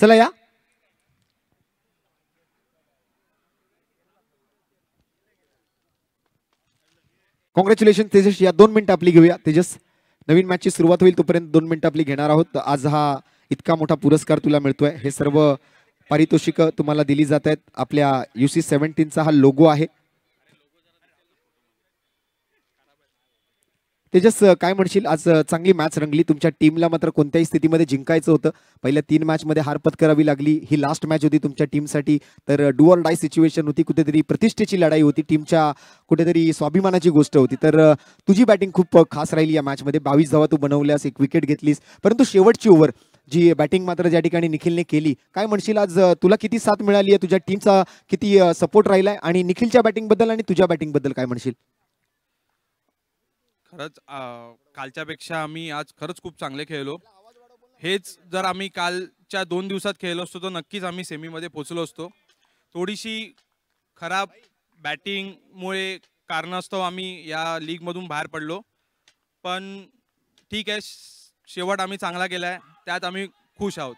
चला या. कॉंग्रॅच्युलेशन तेजस. या 2 मिनिटं आपली घेऊया. तेजस, नवीन मॅचची सुरुवात होईल तोपर्यंत 2 मिनिटं आपली घेणार आहोत. आज हा इतका मोठा पुरस्कार तुला मिळतोय. हे सर्व पारितोषिक तुम्हाला दिली जात आहेत. आपल्या UC17चा हा लोगो आहे. तेजस, काय म्हणशील? आज चांगली मॅच रंगली. तुमच्या टीमला मात्र कोणत्याही स्थितीमध्ये जिंकायचं होतं. पहिल्या 3 मॅचमध्ये हार पत्करावी लागली. ही लास्ट मॅच होती तुमच्या टीमसाठी. तर डू ऑर डाय सिच्युएशन होती. कुठेतरी प्रतिष्ठेची लढाई होती. टीमच्या कुठेतरी स्वाभिमानाची गोष्ट होती. तर तुझी बॅटिंग खूप खास राहिली या मॅचमध्ये. 22 धावा तू बनवल्यास, 1 विकेट घेतलीस. परंतु शेवटची ओव्हर जी बॅटिंग मात्र ज्या ठिकाणी निखिलने केली, काय म्हणशील? आज तुला किती साथ मिळाली आहे? तुझ्या टीमचा किती सपोर्ट राहिलाय? आणि निखिलच्या बॅटिंग बद्दल आणि तुझ्या बॅटिंग बद्दल काय म्हणशील? खरंच कालच्यापेक्षा आम्ही आज खरंच खूप चांगले खेळलो. हेच जर आम्ही कालच्या 2 दिवसात खेळलो असतो तर नक्कीच आम्ही सेमीमध्ये पोहोचलो असतो. थोडीशी खराब बॅटिंगमुळे कारणास्तव आम्ही या लीगमधून बाहेर पडलो. पण ठीक आहे, शेवट आम्ही चांगला केलाय, त्यात आम्ही खुश आहोत.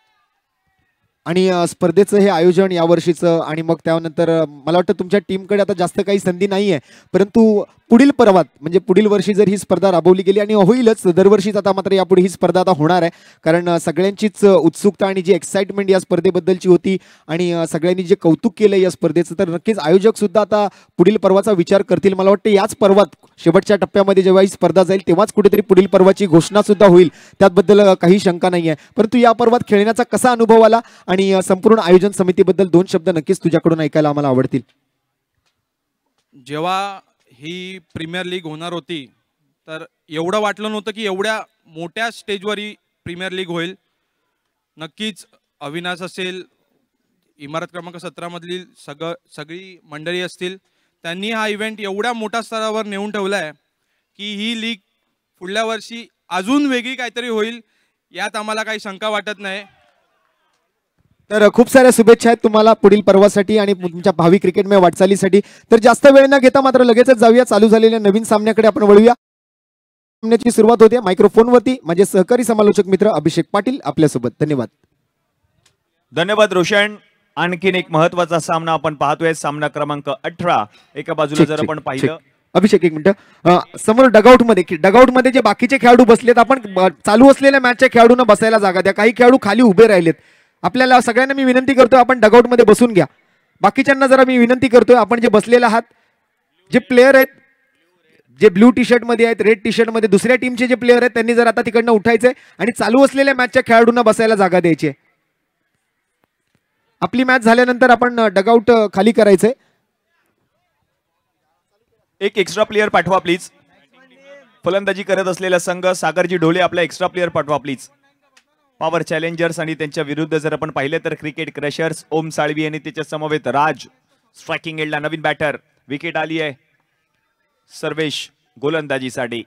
आणि स्पर्धेचं हे आयोजन यावर्षीचं आणि मग त्यानंतर मला वाटतं तुमच्या टीमकडे आता जास्त काही संधी नाही आहे. परंतु पुढील पर्वात म्हणजे पुढील वर्षी जर ही स्पर्धा राबवली गेली आणि होईलच दरवर्षीच, आता मात्र यापुढे ही स्पर्धा आता होणार आहे. कारण सगळ्यांचीच उत्सुकता आणि जी एक्साइटमेंट या स्पर्धेबद्दलची होती आणि सगळ्यांनी जे कौतुक केलं या स्पर्धेचं, तर नक्कीच आयोजक सुद्धा आता पुढील पर्वाचा विचार करतील. मला वाटतं याच पर्वात शेवटच्या टप्प्यामध्ये जेव्हा ही स्पर्धा जाईल तेव्हाच कुठेतरी पुढील पर्वाची घोषणा सुद्धा होईल. त्याबद्दल काही शंका नाही आहे. परंतु या पर्वात खेळण्याचा कसा अनुभव आला आणि संपूर्ण आयोजन समितीबद्दल 2 शब्द नक्कीच तुझ्याकडून ऐकायला आम्हाला आवडतील. जेव्हा ही प्रीमियर लीग होणार होती तर एवढं वाटलं नव्हतं की एवढ्या मोठ्या स्टेजवर ही प्रीमियर लीग होईल. नक्कीच अविनाश असेल, इमारत क्रमांक 17 मधली सगळी मंडळी असतील, त्यांनी हा इव्हेंट एवढ्या मोठ्या स्तरावर नेऊन ठेवला आहे की ही लीग पुढल्या वर्षी अजून वेगळी काहीतरी होईल, यात आम्हाला काही शंका वाटत नाही. तर खूप साऱ्या शुभेच्छा आहेत तुम्हाला पुढील पर्वासाठी आणि तुमच्या भावी क्रिकेटमय वाटचालीसाठी. तर जास्त वेळ न घेता मात्र लगेचच जाऊया चालू झालेल्या नवीन सामन्याकडे आपण वळूया. सामन्याची सुरुवात होते मायक्रोफोनवरती माझे सहकारी समालोचक मित्र अभिषेक पाटील आपल्यासोबत. धन्यवाद. धन्यवाद रोशन. आणखीन एक महत्वाचा सामना आपण पाहतोय, सामना क्रमांक 18. एका बाजूला जर आपण पाहिलं, अभिषेक एक मिनिट, समोर डगआउटमध्ये जे बाकीचे खेळाडू बसलेत, आपण चालू असलेल्या मॅचच्या खेळाडूंना बसायला जागा द्या. काही खेळाडू खाली उभे राहिलेत. आपल्याला सगळ्यांना मी विनंती करतोय, आपण डगआउटमध्ये बसून घ्या. बाकीच्यांना जरा मी विनंती करतोय, आपण जे बसलेले आहात, जे प्लेयर आहेत, जे ब्लू टी शर्ट मध्ये आहेत, रेड टी शर्ट मध्ये दुसऱ्या टीमचे जे प्लेयर आहेत, त्यांनी जर आता तिकडनं उठायचंय आणि चालू असलेल्या मॅचच्या खेळाडूंना बसायला जागा द्यायची. आपली मॅच झाल्यानंतर आपण डगआउट खाली करायचंय. एक एक्स्ट्रा प्लेयर पाठवा प्लीज. फलंदाजी करत असलेला संघ सागरजी ढोले, आपला एक्स्ट्रा प्लेयर पाठवा प्लीज. पॉवर चॅलेंजर्स आणि त्यांच्या विरुद्ध जर आपण पाहिलं तर क्रिकेट क्रशर्स, ओम साळवी आणि त्याच्या समवेत राज स्ट्रायकिंग एंडला नवीन बॅटर. विकेट आली आहे सर्वेश गोलंदाजीसाठी.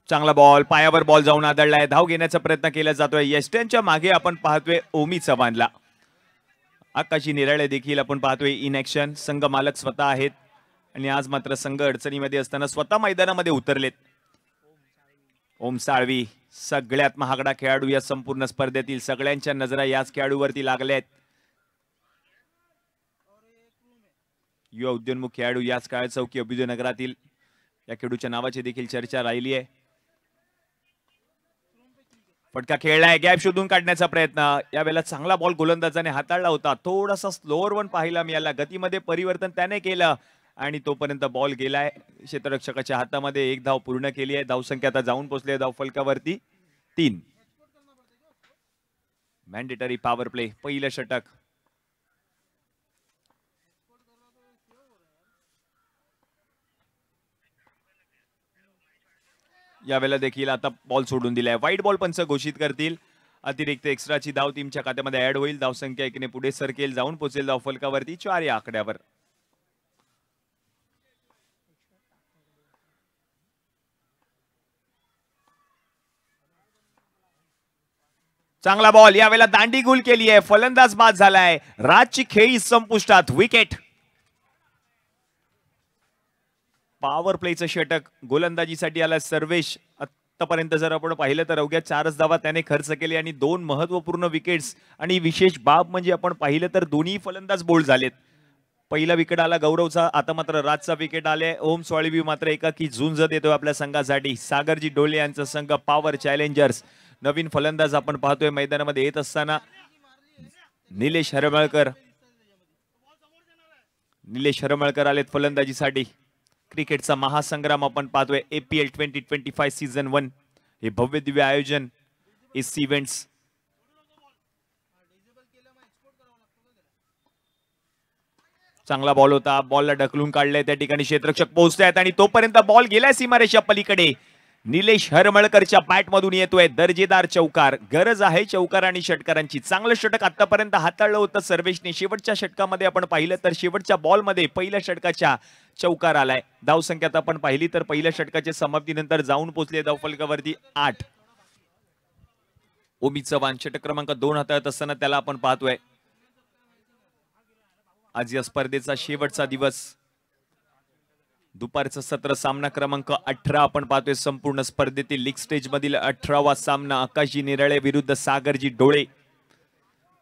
चांगला बॉल, पायावर बॉल जाऊन आदळलाय. धाव घेण्याचा प्रयत्न केला जातोय. यस्टनच्या मागे आपण पाहतोय ओमी चव्हाणला. आकाशी निराळे देखील आपण पाहतोय इन ऍक्शन. संघ मालक स्वतः आहेत आणि आज मात्र संघ अडचणीमध्ये असताना स्वतः मैदानामध्ये उतरलेत. ओम साळवी सगळ्यात महागडा खेळाडू या संपूर्ण स्पर्धेतील. सगळ्यांच्या नजरा याच खेळाडूवरती लागल्यात. युवा उद्योन्मुख खेळाडू याच काळ चौकी अभ्युदय नगरातील या खेळाडूच्या नावाची देखील चर्चा राहिली आहे. फटका खेळलाय, गॅप शोधून काढण्याचा प्रयत्न. यावेळेला चांगला बॉल गोलंदाजाने हाताळला होता. थोडासा स्लोअर वन पाहायला मिळाला. गतीमध्ये परिवर्तन त्याने केलं आणि तोपर्यंत बॉल गेलाय क्षेत्ररक्षकाच्या हातामध्ये. 1 धाव पूर्ण केली आहे. धावसंख्या आता जाऊन पोहोचली धाव फलकावरती 3. मॅन्डेटरी पॉवर प्ले, पहिलं षटक. यावेळेला देखील आता बॉल सोडून दिलाय. वाईट बॉल पंच घोषित करतील. अतिरिक्त एक्स्ट्राची धाव टीमच्या खात्यामध्ये ऍड होईल. धावसंख्या 1ने पुढे सरकेल, जाऊन पोहोचेल धाव फलकावरती 4 या आकड्यावर. चांगला बॉल, यावेळेला दांडी गुल केली आहे. फलंदाज बाद झालाय. राजची खेळी संपुष्टात. विकेट. पॉवर प्लेचं षटक गोलंदाजीसाठी आला सर्वेश. आतापर्यंत जर आपण पाहिलं तर अवघ्या 4च धावा त्याने खर्च केले आणि 2 महत्वपूर्ण विकेट्स. आणि विशेष बाब म्हणजे आपण पाहिलं तर दोन्ही फलंदाज बोल्ड झालेत. पहिला विकेट आला गौरवचा, आता मात्र राजचा विकेट आले. ओम स्वाळीबी मात्र एकाकी झुंज देतोय आपल्या संघासाठी. सागरजी डोले यांचा संघ पॉवर चॅलेंजर्स. नवीन फलंदाज आपण पाहतोय मैदानामध्ये येत असताना निलेश हरमळकर. निलेश हरमळकर आलेत फलंदाजीसाठी. क्रिकेटचा महासंग्राम आपण पाहतोय APL 2025 सीझन 1. हे भव्य दिव्य आयोजन एससी इव्हेंट्स. चांगला बॉल होता, बॉलला ढकलून काढलंय, त्या ठिकाणी क्षेत्ररक्षक पोहोचतायत आणि तोपर्यंत बॉल गेलाय सीमारेषा पलीकडे. निलेश हरमळकरच्या बॅट मधून येतोय दर्जेदार चौकार. गरज आहे चौकार आणि षटकारांची. चांगलं षटक आतापर्यंत हाताळलं होतं सर्वेशने. शेवटच्या षटकामध्ये आपण पाहिलं तर शेवटच्या बॉल मध्ये पहिल्या षटकाच्या चौकार आलाय. धावसंख्यात आपण पाहिली तर पहिल्या षटकाच्या समाप्तीनंतर जाऊन पोहोचले धावफलकावरती 8. ओमी चव्हाण षटक क्रमांक 2 हाताळत असताना त्याला आपण पाहतोय. आज या स्पर्धेचा शेवटचा दिवस. दुपारचं सत्र सामना क्रमांक 18 आपण पाहतोय. संपूर्ण स्पर्धेतील लीग स्टेज मधील 18वा सामना. आकाशजी निराळे विरुद्ध सागरजी डोळे.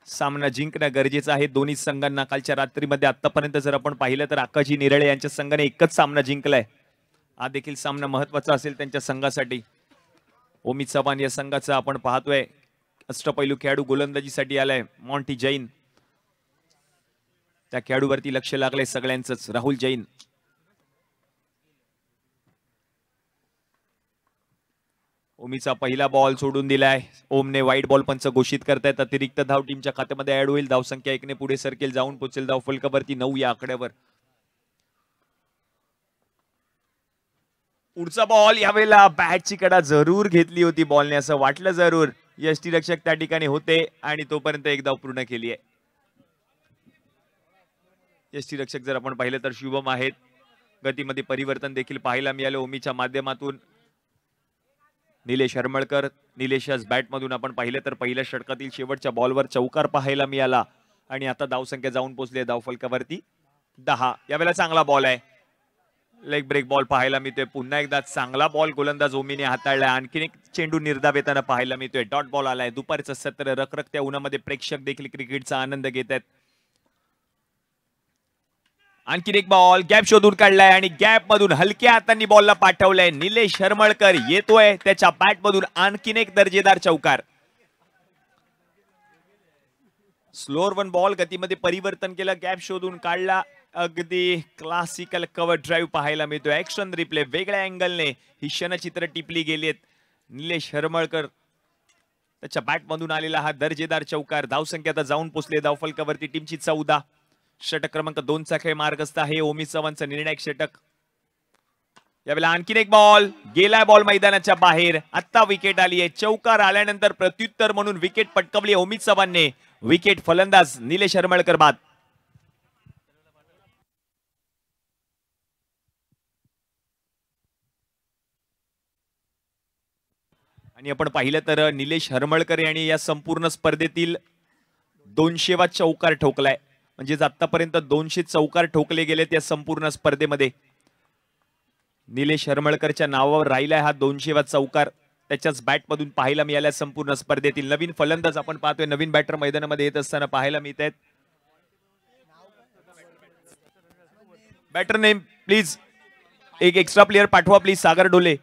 सामना जिंकणं गरजेचं आहे दोन्ही संघांना. कालच्या रात्रीमध्ये आतापर्यंत जर आपण पाहिलं तर आकाशजी निराळे यांच्या संघाने एकच सामना जिंकलाय. हा देखील सामना महत्वाचा असेल त्यांच्या संघासाठी. ओमी चव्हाण या संघाचा आपण पाहतोय अष्टपैलू खेळाडू गोलंदाजीसाठी आलाय मॉन्टी जैन. त्या खेळाडूवरती लक्ष लागलंय सगळ्यांचंच. राहुल जैन. ओमीचा पहिला बॉल सोडून दिलाय. ओमने वाईट बॉल पंच घोषित करतायत. अतिरिक्त धाव टीमच्या खात्यामध्ये ऍड होईल. धावसंख्या 1 ने पुढे सरकेल, जाऊन पोहोचेल धावफलकावरती 9 या आकड्यावर. पुढचा बॉल यावेळेला बॅटची कडा जरूर घेतली होती बॉलने असं वाटलं जरूर. यष्टीरक्षक त्या ठिकाणी होते आणि तोपर्यंत एक धाव पूर्ण केली आहे. यष्टीरक्षक जर आपण पाहिलं तर शुभम आहेत. गतीमध्ये परिवर्तन देखील पाहायला मिळालं ओमीच्या माध्यमातून. निलेश हरमळकर. निलेशच बॅट मधून आपण पाहिलं तर पहिल्या षटकातील शेवटच्या बॉलवर चौकार पाहायला मिळाला आणि आता धावसंख्या जाऊन पोहोचली धावफलकावरती 10. यावेळेला चांगला बॉल आहे. लेग ब्रेक बॉल पाहायला मिळतोय. पुन्हा एकदा चांगला बॉल गोलंदाज ओमीने हाताळलाय. आणखीन एक चेंडू निर्धाव येताना पाहायला मिळतोय. डॉट बॉल आलाय. दुपारचं सत्र रखरखत्या उन्हामध्ये प्रेक्षक देखील क्रिकेटचा आनंद घेत आहेत. आणखीन एक बॉल गॅप शोधून काढलाय आणि गॅप मधून हलक्या हातांनी बॉलला पाठवलंय. निलेश हरमळकर येतोय त्याच्या बॅट मधून आणखीन एक दर्जेदार चौकार. स्लोअर वन बॉल गतीमध्ये परिवर्तन केलं, गॅप शोधून काढला. अगदी क्लासिकल कव्हर ड्राईव्ह पाहायला मिळतोय. ऍक्शन रिप्ले वेगळ्या अँगलने ही क्षणचित्र टिपली गेलीत. निलेश हरमळकर त्याच्या बॅट मधून आलेला हा दर्जेदार चौकार. धावसंख्या आता जाऊन पोहोचले धावफलकावरती टीमची 14. षटक क्रमांक 2चा खेळ मार्गस्थ आहे. ओमी चव्हाणचं निर्णायक षटक. यावेळेला आणखीन एक बॉल गेलाय. बॉल मैदानाच्या बाहेर. आता विकेट आली आहे. चौकार आल्यानंतर प्रत्युत्तर म्हणून विकेट पटकावली ओमी चव्हाणने. विकेट फलंदाज निलेश हरमळकर बाद. आणि आपण पाहिलं तर निलेश हरमळकर यांनी या संपूर्ण स्पर्धेतील 200वा चौकार ठोकलाय. म्हणजे आतापर्यंत 200 चौकार ठोकले गेलेत या संपूर्ण स्पर्धेमध्ये. निलेश हरमळकरच्या नावावर राहिलाय हा 200वा चौकार. त्याच्याच बॅट मधून पाहायला मिळाल्या संपूर्ण स्पर्धेतील. नवीन फलंदाज आपण पाहतोय. नवीन बॅटर मैदानामध्ये येत असताना पाहायला मिळत आहेत. Batter name please. एक एक्स्ट्रा प्लेयर पाठवा please. Sagar Dole.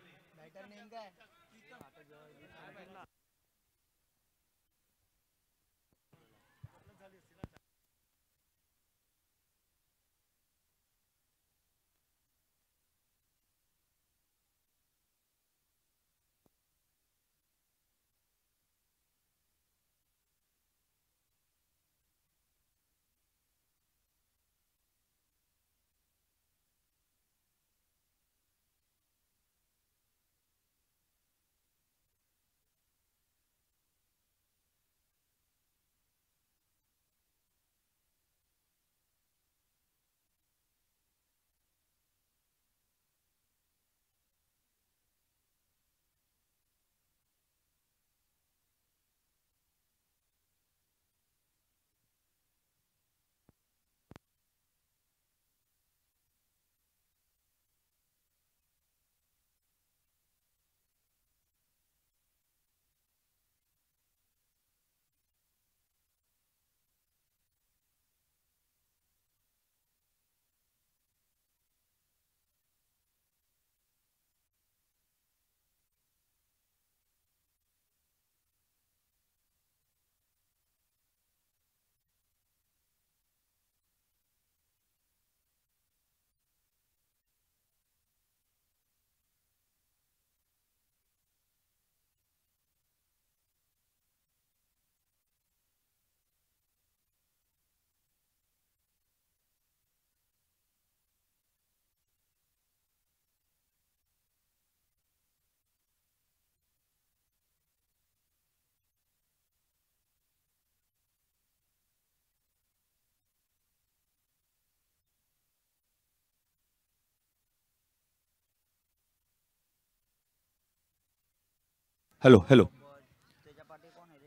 Hello hello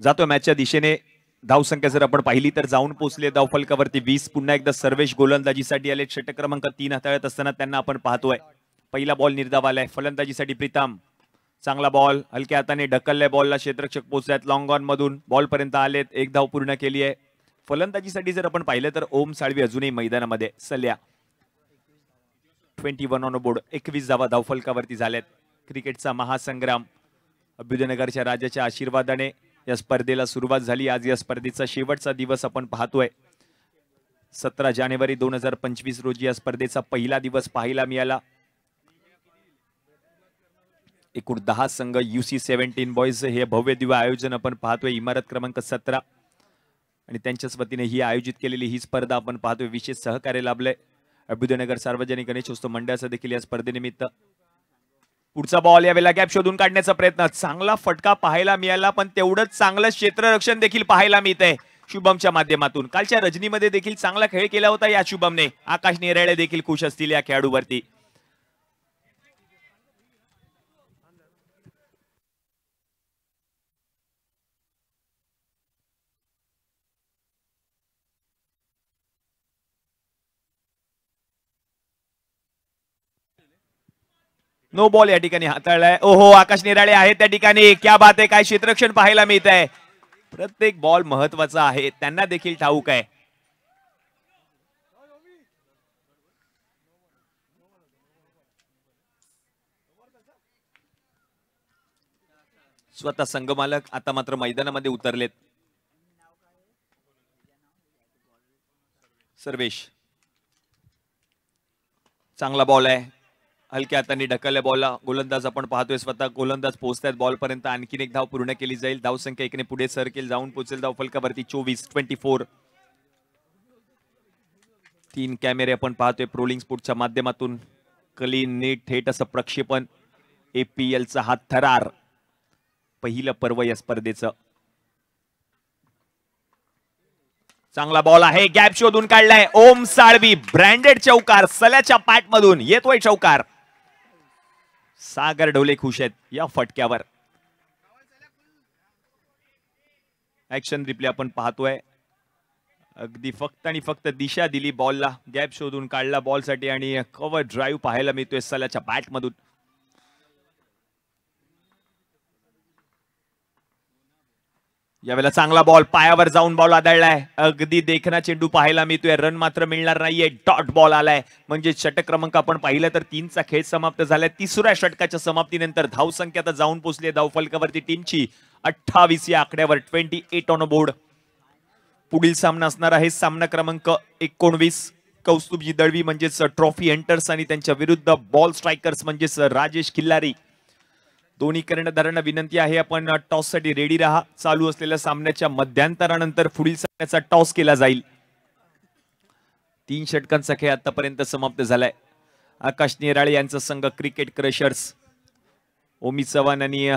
जातोय मॅचच्या दिशेने. धावसंख्या जर आपण पाहिली तर जाऊन पोहोचले धावफलकावरती 20. पुन्हा एकदा सर्वेश गोलंदाजीसाठी आले. षटक क्रमांक 3 हाताळत असताना त्यांना आपण पाहतोय. पहिला बॉल निर्धाव आलाय फलंदाजीसाठी प्रीतम. चांगला बॉल हलक्या हाताने ढकललाय बॉलला. क्षेत्ररक्षक पोहोचल्यात लॉंग ऑन मधून बॉल पर्यंत आलेत. एक धाव पूर्ण केली आहे. फलंदाजीसाठी जर आपण पाहिलं तर ओम साळवी अजूनही मैदानामध्ये. सल्या 21 ऑन बोर्ड. 21 धावा धावफलकावरती झाल्यात. क्रिकेटचा महासंग्राम अभ्युदयनगरच्या राजाच्या आशीर्वादाने या स्पर्धेला सुरुवात झाली. आज या स्पर्धेचा शेवटचा दिवस आपण पाहतोय. 17 जानेवारी 2025 रोजी या स्पर्धेचा पहिला दिवस पाहायला मिळाला. एकूण 10 संघ UC17 बॉयज हे भव्य दिव्य आयोजन आपण पाहतोय. इमारत क्रमांक 17 आणि त्यांच्याच वतीने ही आयोजित केलेली ही स्पर्धा आपण पाहतोय. विशेष सहकार्य लाभलंय अभ्युदयनगर सार्वजनिक गणेशोत्सव मंडळाचा देखील या स्पर्धेनिमित्त. पुढचा बॉल यावेळेला गॅप शोधून काढण्याचा प्रयत्न. चांगला फटका पाहायला मिळाला पण तेवढंच चांगलं क्षेत्ररक्षण देखील पाहायला मिळतंय शुभमच्या माध्यमातून. कालच्या रजनीमध्ये देखील चांगला खेळ केला होता या शुभमने. आकाश नेराळे देखील खुश असतील या खेळाडूवरती. नो बॉल या ठिकाणी हाताळलाय. ओहो आकाश निराळे आहेत त्या ठिकाणी. क्या बात आहे. काय क्षेत्ररक्षण पाहायला मिळत आहे. प्रत्येक बॉल महत्वाचा आहे त्यांना देखील ठाऊक आहे. स्वतः संघमालक आता मात्र मैदानामध्ये उतरलेत. सर्वेश चांगला बॉल आहे. हलक्या हाताने ढकलल्या बॉलला. गोलंदाज आपण पाहतोय स्वतः गोलंदाज पोहोचतायत बॉल पर्यंत. आणखीन एक धाव पूर्ण केली जाईल. धावसंख्या एकाने पुढे सरकेल. जाऊन पोहोचेल धावफलकावरती 24-24. 3 कॅमेरे आपण पाहतोय प्रोलिंग स्पोर्टच्या माध्यमातून. क्लीन नीट थेट असं प्रक्षेपण. APL चा हा थरार. पहिलं पर्व या स्पर्धेचं. चांगला बॉल आहे. गॅप शोधून काढलाय ओम साळवी. ब्रँडेड चौकार सल्याच्या पॅट मधून येतोय चौकार. सागर ढोले खुश आहेत या फटक्यावर. ऍक्शन रिप्ले आपण पाहतोय. अगदी फक्त आणि फक्त दिशा दिली बॉलला. गॅप शोधून काढला बॉलसाठी आणि कव्हर ड्राईव्ह पाहायला मिळतोय सल्याच्या बॅट मधून. यावेळेला चांगला बॉल पायावर जाऊन बॉल आदळलाय. अगदी देखना चेंडू पाहायला मिळतोय. रन मात्र मिळणार नाहीये. डॉट बॉल आलाय. म्हणजे षटक क्रमांक आपण पाहिलं तर 3चा खेळ समाप्त झालाय. तिसऱ्या षटकाच्या समाप्तीनंतर धावसंख्या आता जाऊन पोहोचली धावफलकावरती टीमची 28 या आकड्यावर. 28 ऑन बोर्ड. पुढील सामना असणार आहे सामना क्रमांक 19. कौस्तुभजी दळवी म्हणजेच ट्रॉफी हंटर्स आणि त्यांच्या विरुद्ध बॉल स्ट्रायकर्स म्हणजेच राजेश खिल्लारी. दोन्ही कर्णधारांना विनंती आहे आपण टॉस साठी रेडी राहा. चालू असलेल्या सामन्याच्या मध्यांतरानंतर पुढील सामन्याचा टॉस केला जाईल. 3 षटकांचा खेळ आतापर्यंत समाप्त झालाय. आकाश नेराळे यांचा संघ क्रिकेट क्रशर्स. ओमी चव्हाण आणि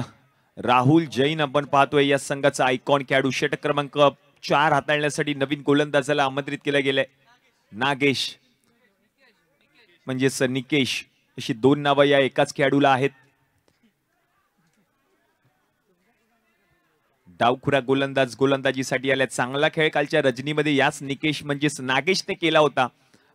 राहुल जैन आपण पाहतोय या संघाचा आयकॉन खेळाडू. षटक क्रमांक 4 हाताळण्यासाठी नवीन गोलंदाजाला आमंत्रित केलं गेलंय. नागेश म्हणजेच निकेश अशी 2 नावं या एकाच खेळाडूला आहेत. डावखुरा गोलंदाज गोलंदाजीसाठी आल्या. चांगला खेळ कालच्या रजनीमध्ये याच निकेश म्हणजेच नागेशने केला होता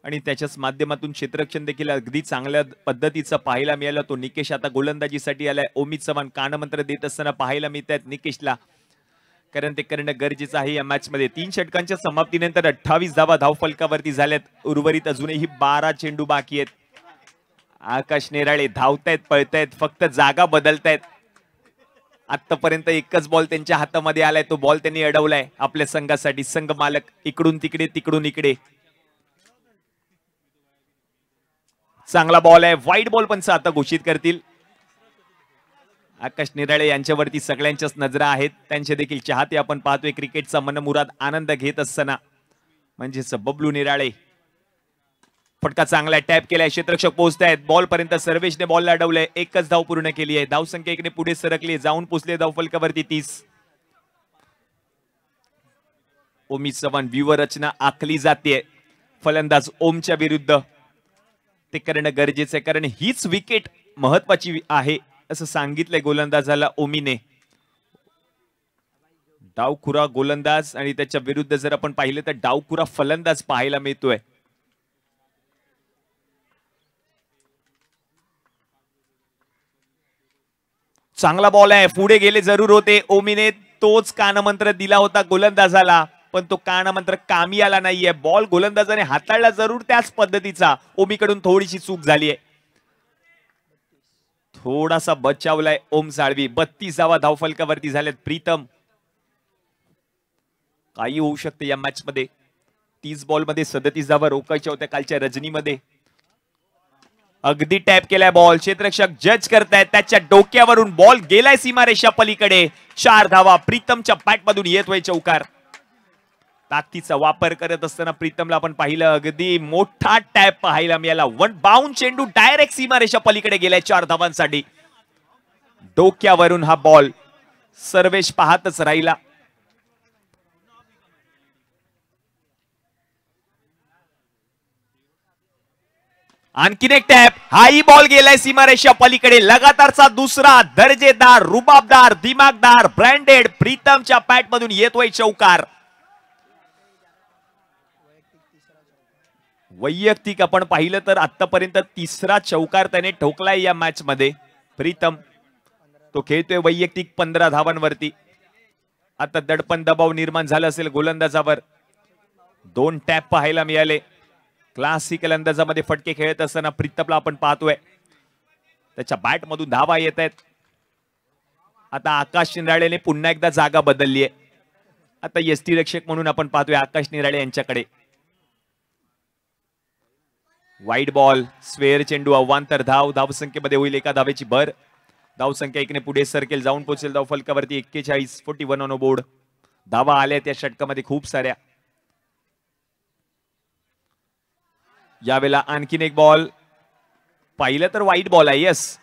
आणि त्याच्याच माध्यमातून क्षेत्ररक्षण देखील अगदी चांगल्या पद्धतीचं पाहायला मिळालं. तो निकेश आता गोलंदाजीसाठी आलाय. ओमी चव्हाण कानमंत्र देत असताना पाहायला मिळत आहेत निकेशला. कारण ते करणं गरजेचं आहे या मॅच मध्ये. 3 षटकांच्या समाप्तीनंतर 28 धावा धावफलकावरती झाल्यात. उर्वरित अजूनही 12 चेंडू बाकी आहेत. आकाश नेराळे धावतायत पळतायत फक्त जागा बदलतायत. आतापर्यंत एकच बॉल त्यांच्या हातामध्ये आलाय. तो बॉल त्यांनी अडवलाय आपल्या संघासाठी. संघ मालक इकडून तिकडे तिकडून इकडे. चांगला बॉल आहे. वाईट बॉल पंच आता घोषित करतील. आकाश निराळे यांच्यावरती सगळ्यांच्याच नजरा आहेत. त्यांचे देखील चाहते आपण पाहतोय क्रिकेटचा मनमुराद आनंद घेत असताना. म्हणजेच बबलू निराळे. फटका चांगला टॅप केलाय. क्षेत्ररक्षक पोहोचतायत बॉल पर्यंत. सर्वेशने बॉलला अडवलंय. एकच धाव पूर्ण केली आहे. धावसंख्या 1ने पुढे सरकली. जाऊन पोहोचले धावफलकावरती 30. ओमी चव्हाण व्यूहरचना आखली जाते फलंदाज ओमच्या विरुद्ध. ते करणं गरजेचं आहे कारण हीच विकेट महत्वाची आहे असं सांगितलंय गोलंदाजाला ओमीने. डावखुरा गोलंदाज आणि त्याच्या विरुद्ध जर आपण पाहिलं तर डावखुरा फलंदाज पाहायला मिळतोय. चांगला बॉल आहे, पुढे गेले जरूर होते. ओमीने तोच कानमंत्र दिला होता गोलंदाजाला, पण तो कानमंत्र कामी आला नाहीये. बॉल गोलंदाजाने हाताळला जरूर त्याच पद्धतीचा. ओमीकडून थोडीशी चूक झाली आहे. थोडासा बचावलाय ओम साळवी. 32वा धावफलकावरती झालेत प्रीतम. काही होऊ शकते या मॅच मध्ये. 30 बॉल मध्ये 37 धावा रोखायच्या होत्या कालच्या रजनीमध्ये. अगदी टॅप केलाय बॉल. क्षेत्ररक्षक जज करतायत. त्याच्या डोक्यावरून बॉल गेलाय सीमारेषा पलीकडे. 4 धावा प्रीतमच्या बॅट मधून येतोय चौकार. ताकदीचा वापर करत असताना प्रीतमला आपण पाहिलं अगदी मोठा टॅप पाहायला मिळाला. वन बाउंड चेंडू डायरेक्ट सीमारेषा पलीकडे गेलाय 4 धावांसाठी. डोक्यावरून हा बॉल. सर्वेश पाहतच राहिला. आणखीन एक टॅप. हाही बॉल गेलाय सीमारेषा पलीकडे. लगातारचा दुसरा दर्जेदार, रुबाबदार, दिमागदार, ब्रँडेड प्रीतमच्या बॅट मधून येतोय चौकार. वैयक्तिक आपण पाहिलं तर आतापर्यंत 3रा चौकार त्याने ठोकलाय या मॅच मध्ये. प्रीतम तो खेळतोय वैयक्तिक 15 धावांवरती. आता दडपण दबाव निर्माण झाला असेल गोलंदाजावर. 2 टॅप पाहायला मिळाले. क्लासिकल अंदाजामध्ये फटके खेळत असताना प्रीतमला आपण पाहतोय. त्याच्या बॅट मधून धावा येत आहेत. आता आकाश निराळेने पुन्हा एकदा जागा बदलली आहे. आता यष्टीरक्षक म्हणून आपण पाहतोय आकाश निराळे यांच्याकडे. वाईड बॉल, स्वेअर चेंडू, अवांतर धाव. धावसंख्येमध्ये होईल 1 धावेची भर. धावसंख्या 1ने पुढे सरकेल, जाऊन पोहोचेल धाव फलकावरती 41. 41 ऑन बोर्ड. धावा आल्या त्या षटकामध्ये खूप साऱ्या. यावेळेला आणखीन एक बॉल. पाहिलं तर वाईट बॉल आहे. यस.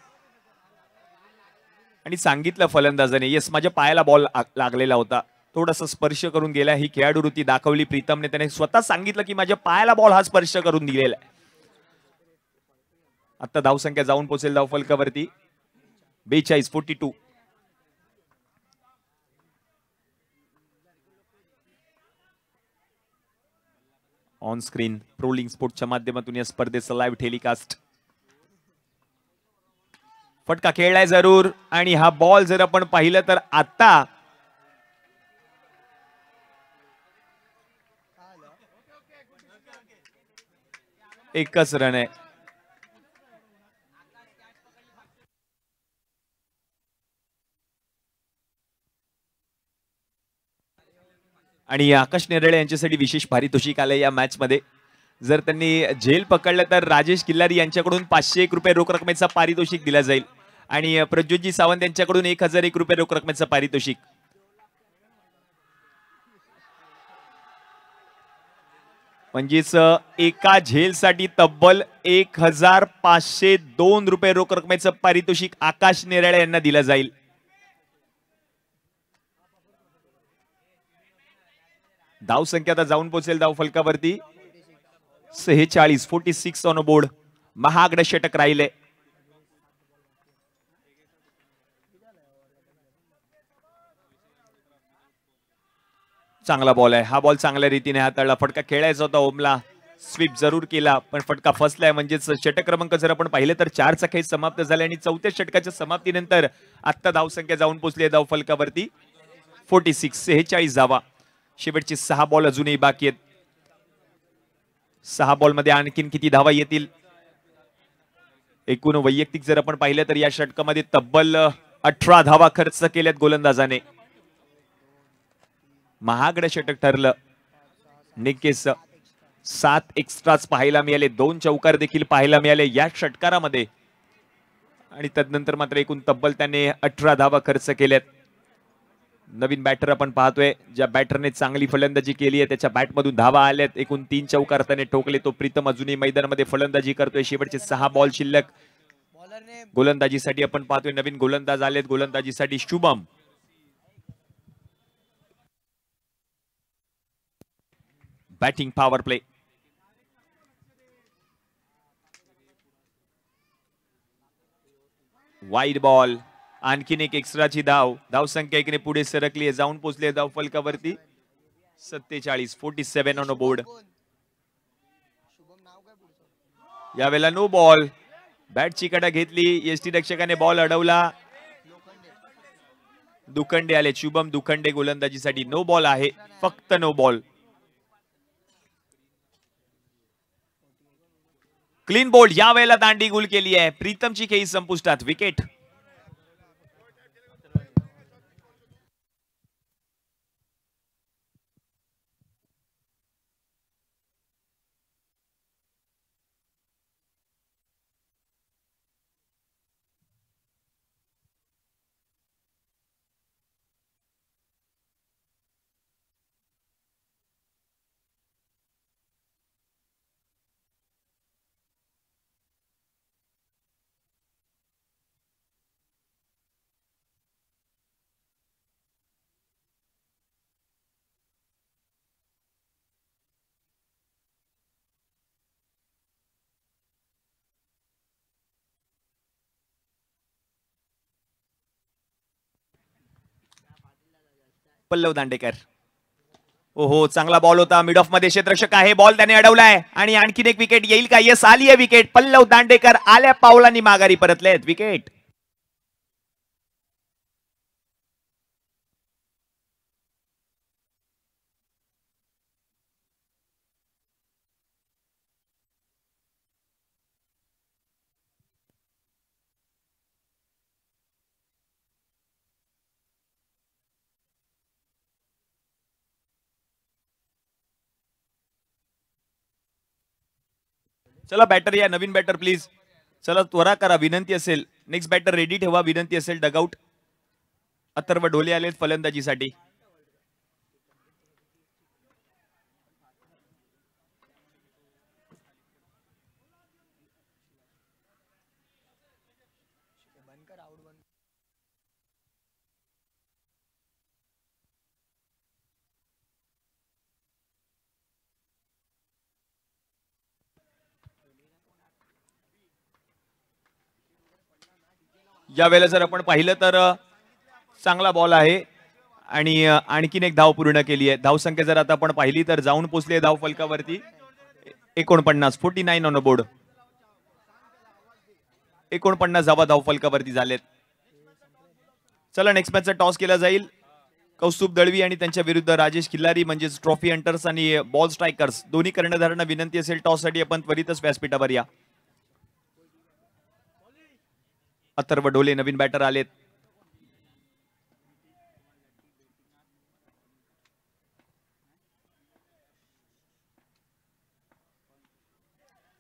आणि सांगितलं फलंदाजाने यस माझ्या पायाला बॉल लागलेला होता. थोडासा स्पर्श करून गेला. ही खेळाडू वृत्ती दाखवली प्रीतमने. त्याने स्वतः सांगितलं की माझ्या पायाला बॉल हा स्पर्श करून दिलेला आहे. आता धावसंख्या जाऊन पोहोचेल धाव फलकावरती 42. 42. ऑन स्क्रीन प्रोलिंग स्पोर्टच्या माध्यमातून या स्पर्धेचं लाईव्ह टेलिकास्ट. फटका खेळलाय जरूर. आणि हा बॉल जर आपण पाहिलं तर आता एकच रन आहे. आणि आकाश निराळे यांच्यासाठी विशेष पारितोषिक आलंय या मॅच मध्ये. जर त्यांनी झेल पकडलं तर राजेश किल्लारी यांच्याकडून 501 रुपये रोख रकमेचा पारितोषिक दिला जाईल. आणि प्रज्योतजी सावंत यांच्याकडून 1001 रुपये रोख रकमेचं पारितोषिक. म्हणजेच एका झेलसाठी तब्बल 1502 रुपये रोख रकमेचं पारितोषिक आकाश निराळे यांना दिलं जाईल. धावसंख्या आता जाऊन पोहोचेल धाव फलकावरती 46. 46 ऑन बोर्ड. महागडे षटक राहिले. चांगला बॉल आहे. हा बॉल चांगल्या रीतीने हाताळला. फटका खेळायचा होता ओमला. स्वीप जरूर केला पण फटका फसलाय. म्हणजेच षटक क्रमांक जर आपण पाहिलं तर 4चा खेळ समाप्त झाला. आणि 4थ्या षटकाच्या समाप्तीनंतर आता धावसंख्या जाऊन पोहोचली आहे धाव फलकावरती 46. 46 धावा. शेवटचे 6 बॉल अजूनही बाकी आहेत. 6 बॉल मध्ये आणखीन किती धावा येतील. एकूण वैयक्तिक जर आपण पाहिलं तर या षटकामध्ये तब्बल 18 धावा खर्च केल्यात गोलंदाजाने. महागडं षटक ठरलं. निकेस 7 एक्स्ट्राच पाहायला मिळाले. 2 चौकार देखील पाहायला मिळाले या षटकारामध्ये. आणि तदनंतर मात्र एकूण तब्बल त्याने 18 धावा खर्च केल्यात. नवीन बॅटर आपण पाहतोय. ज्या बॅटरने चांगली फलंदाजी केली आहे त्याच्या बॅटमधून धावा आल्यात. एकूण 3 चौकार त्याने ठोकले. तो प्रीतम अजूनही मैदानामध्ये फलंदाजी करतोय. शेवटचे 6 बॉल शिल्लक. गोलंदाजीसाठी आपण पाहतोय नवीन गोलंदाज आलेत. गोलंदाजीसाठी Shubham. Batting power play. Wide ball. आणखीन एक एक्स्ट्राची धाव. धावसंख्या एकीने पुढे सरकली आहे, जाऊन पोहोचली धाव फलकावरती 47 ऑन बोर्ड. यावेळेला नो बॉल. बॅटची कडा घेतली, एसटी रक्षकाने बॉल अडवला. दुखंडे आले, शुभम दुखंडे गोलंदाजीसाठी. नो बॉल आहे, फक्त नो बॉल. Clean bowled. या वेळेला दांडी गुल केली आहे. प्रीतमची खेळी संपुष्टात. विकेट. पल्लव दांडेकर. ओहो, चांगला बॉल होता. मिड ऑफ मध्ये क्षेत्ररक्षक आहे, बॉल त्याने अडवलाय आणि आणखीन एक विकेट येईल का? यस, आली आहे विकेट. पल्लव दांडेकर आल्या पावलांनी माघारी परतलेत. विकेट. चला बॅटर या, नवीन बॅटर प्लीज. चला त्वरा करा, विनंती असेल. नेक्स्ट बॅटर रेडी ठेवा, विनंती असेल. डगआउट. अथर्व ढोले आलेत फलंदाजीसाठी. यावेळेला जर आपण पाहिलं तर चांगला बॉल आहे आणि आणखीन एक धाव पूर्ण केली आहे. धावसंख्या जर आता आपण पाहिली तर जाऊन पोहोचली धाव फलकावरती 49 ऑन बोर्ड. 49 धावा धाव फलकावरती झालेत. चला नेक्स्ट मॅचचा टॉस केला जाईल. कौस्तुभ दळवी आणि त्यांच्या विरुद्ध राजेश खिल्लारी म्हणजेच ट्रॉफी हंटर्स आणि बॉल स्ट्रायकर्स दोन्ही कर्णधारांना विनंती असेल टॉस साठी आपण त्वरितच व्यासपीठावर या. अथर्व ढोले नवीन बॅटर आलेत.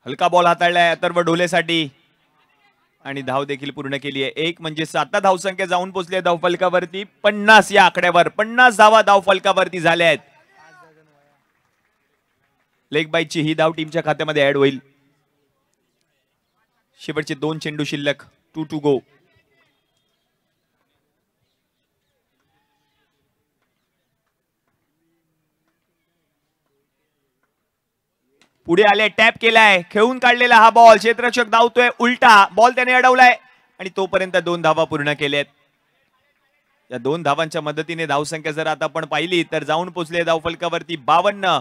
हलका बॉल हाताळलाय अथर्व ढोलेसाठी आणि धाव देखील पूर्ण केली आहे. एक म्हणजे 7 धावसंख्या जाऊन पोहोचली आहे धाव फलकावरती. 50 या आकड्यावर 50 धावा धाव फलकावरती झाल्या आहेत. लेग बाईची ही धाव टीमच्या खात्यामध्ये ऍड होईल. शेवटचे 2 चेंडू शिल्लक. 2 to go. पुढे आले, टॅप केलाय, खेळून काढलेला हा बॉल. क्षेत्ररक्षक धावतोय उलटा, बॉल त्याने अडवलाय आणि तोपर्यंत 2 धावा पूर्ण केल्यात. या 2 धावांच्या मदतीने धावसंख्या जर आता आपण पाहिली तर जाऊन पोहोचले धाव फलकावरती 52.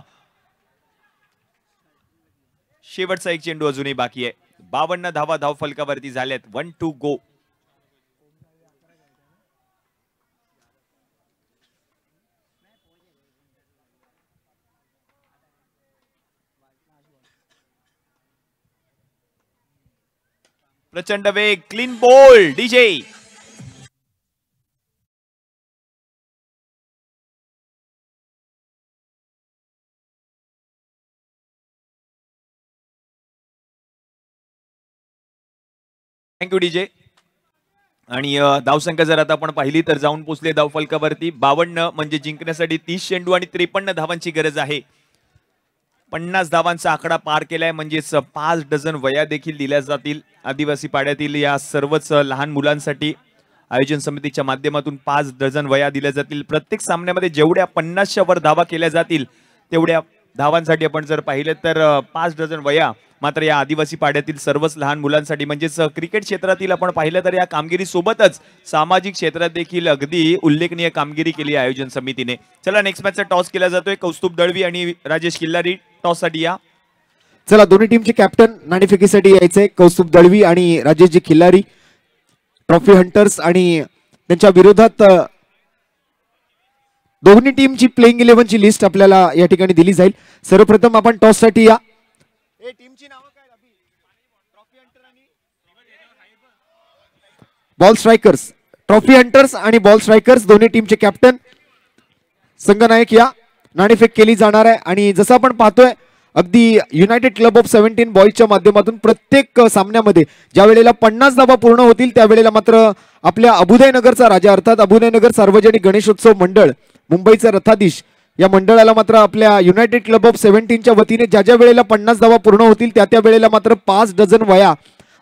शेवटचा एक चेंडू अजूनही बाकी आहे. 52 धावा धाव फलकावरती झाल्यात. 1 to go. प्रचंड वेग, clean bowled. DJ thank you DJ. आणि धावसंख्या जर आता आपण पाहिली तर जाऊन पोहोचले धाव फलकावरती 52 म्हणजे जिंकण्यासाठी 30 चेंडू आणि 53 धावांची गरज आहे. 50 धावांचा आकडा पार केलाय म्हणजेच 5 डझन वया देखील दिल्या जातील. आदिवासी पाड्यातील या सर्वच लहान मुलांसाठी आयोजन समितीच्या माध्यमातून 5 डझन वया दिल्या जातील. प्रत्येक सामन्यामध्ये जेवढ्या 50च्या वर धावा केल्या जातील तेवढ्या धावांसाठी आपण जर पाहिलं तर 5 डझन वया मात्र या आदिवासी पाड्यातील सर्वच लहान मुलांसाठी म्हणजेच क्रिकेट क्षेत्रातील आपण पाहिलं तर या कामगिरी सोबतच सामाजिक क्षेत्रात देखील अगदी उल्लेखनीय कामगिरी केली आहे आयोजन समितीने. चला नेक्स्ट मॅचचा टॉस केला जातोय. कौस्तुभ दळवी आणि राजेश खिल्लारी टॉस साठी या. चला दोन्ही टीमचे कॅप्टन नाणेफेकीसाठी यायचे. कौस्तुभ दळवी आणि राजेशजी खिल्लारी ट्रॉफी हंटर्स आणि त्यांच्या विरोधात दोन्ही टीमची प्लेइंग 11 ची लिस्ट आपल्याला या ठिकाणी दिली जाईल. सर्वप्रथम आपण टॉस साठी या. बॉल स्ट्रायकर्स, ट्रॉफी हंटर्स आणि बॉल स्ट्रायकर्स दोन्ही टीमचे कॅप्टन संघनायक या. नाणेफेक केली जाणार आहे आणि जसं आपण पाहतोय अगदी युनायटेड क्लब ऑफ 17 बॉईजच्या माध्यमातून प्रत्येक सामन्यामध्ये ज्या वेळेला 50 धावा पूर्ण होतील त्यावेळेला मात्र आपल्या अभुदयनगरचा राजा अर्थात अभुदयनगर सार्वजनिक गणेशोत्सव मंडळ मुंबईचा रथाधीश या मंडळाला मात्र आपल्या युनायटेड क्लब ऑफ 17च्या वतीने ज्या ज्या वेळेला 50 धावा पूर्ण होतील त्या त्या वेळेला मात्र 5 डझन वया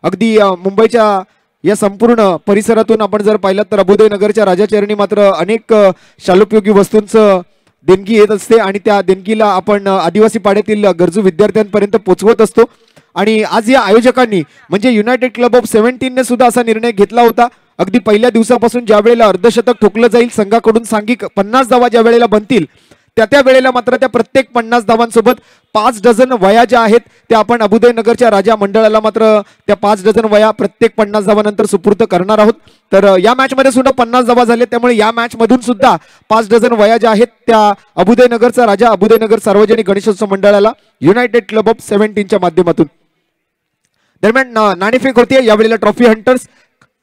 अगदी मुंबईच्या या संपूर्ण परिसरातून आपण जर पाहिलं तर अभुदयनगरच्या राजाचरणी मात्र अनेक शालोपयोगी वस्तूंचं देणगी येत असते आणि त्या देणगीला आपण आदिवासी पाड्यातील गरजू विद्यार्थ्यांपर्यंत पोहोचवत असतो. आणि आज या आयोजकांनी म्हणजे युनायटेड क्लब ऑफ 17 ने सुद्धा असा निर्णय घेतला होता. अगदी पहिल्या दिवसापासून ज्या वेळेला अर्धशतक ठोकलं जाईल संघाकडून सांघिक 50 धावा ज्या वेळेला बनतील त्या वेळेला मात्र त्या प्रत्येक 50 धावांसोबत 5 डझन वया ज्या आहेत त्या आपण अभुदयनगरच्या राजा मंडळाला मात्र त्या 5 डझन वया प्रत्येक 50 धावानंतर सुपूर्त करणार आहोत. तर या मॅच मध्ये सुद्धा 50 धावा झाले त्यामुळे या मॅच मधून सुद्धा 5 डझन वया ज्या आहेत त्या अभुदयनगरचा राजा अभुदयनगर सार्वजनिक गणेशोत्सव मंडळाला युनायटेड क्लब ऑफ 17च्या माध्यमातून. दरम्यान नाणेफेक होते यावेळेला ट्रॉफी हंटर्स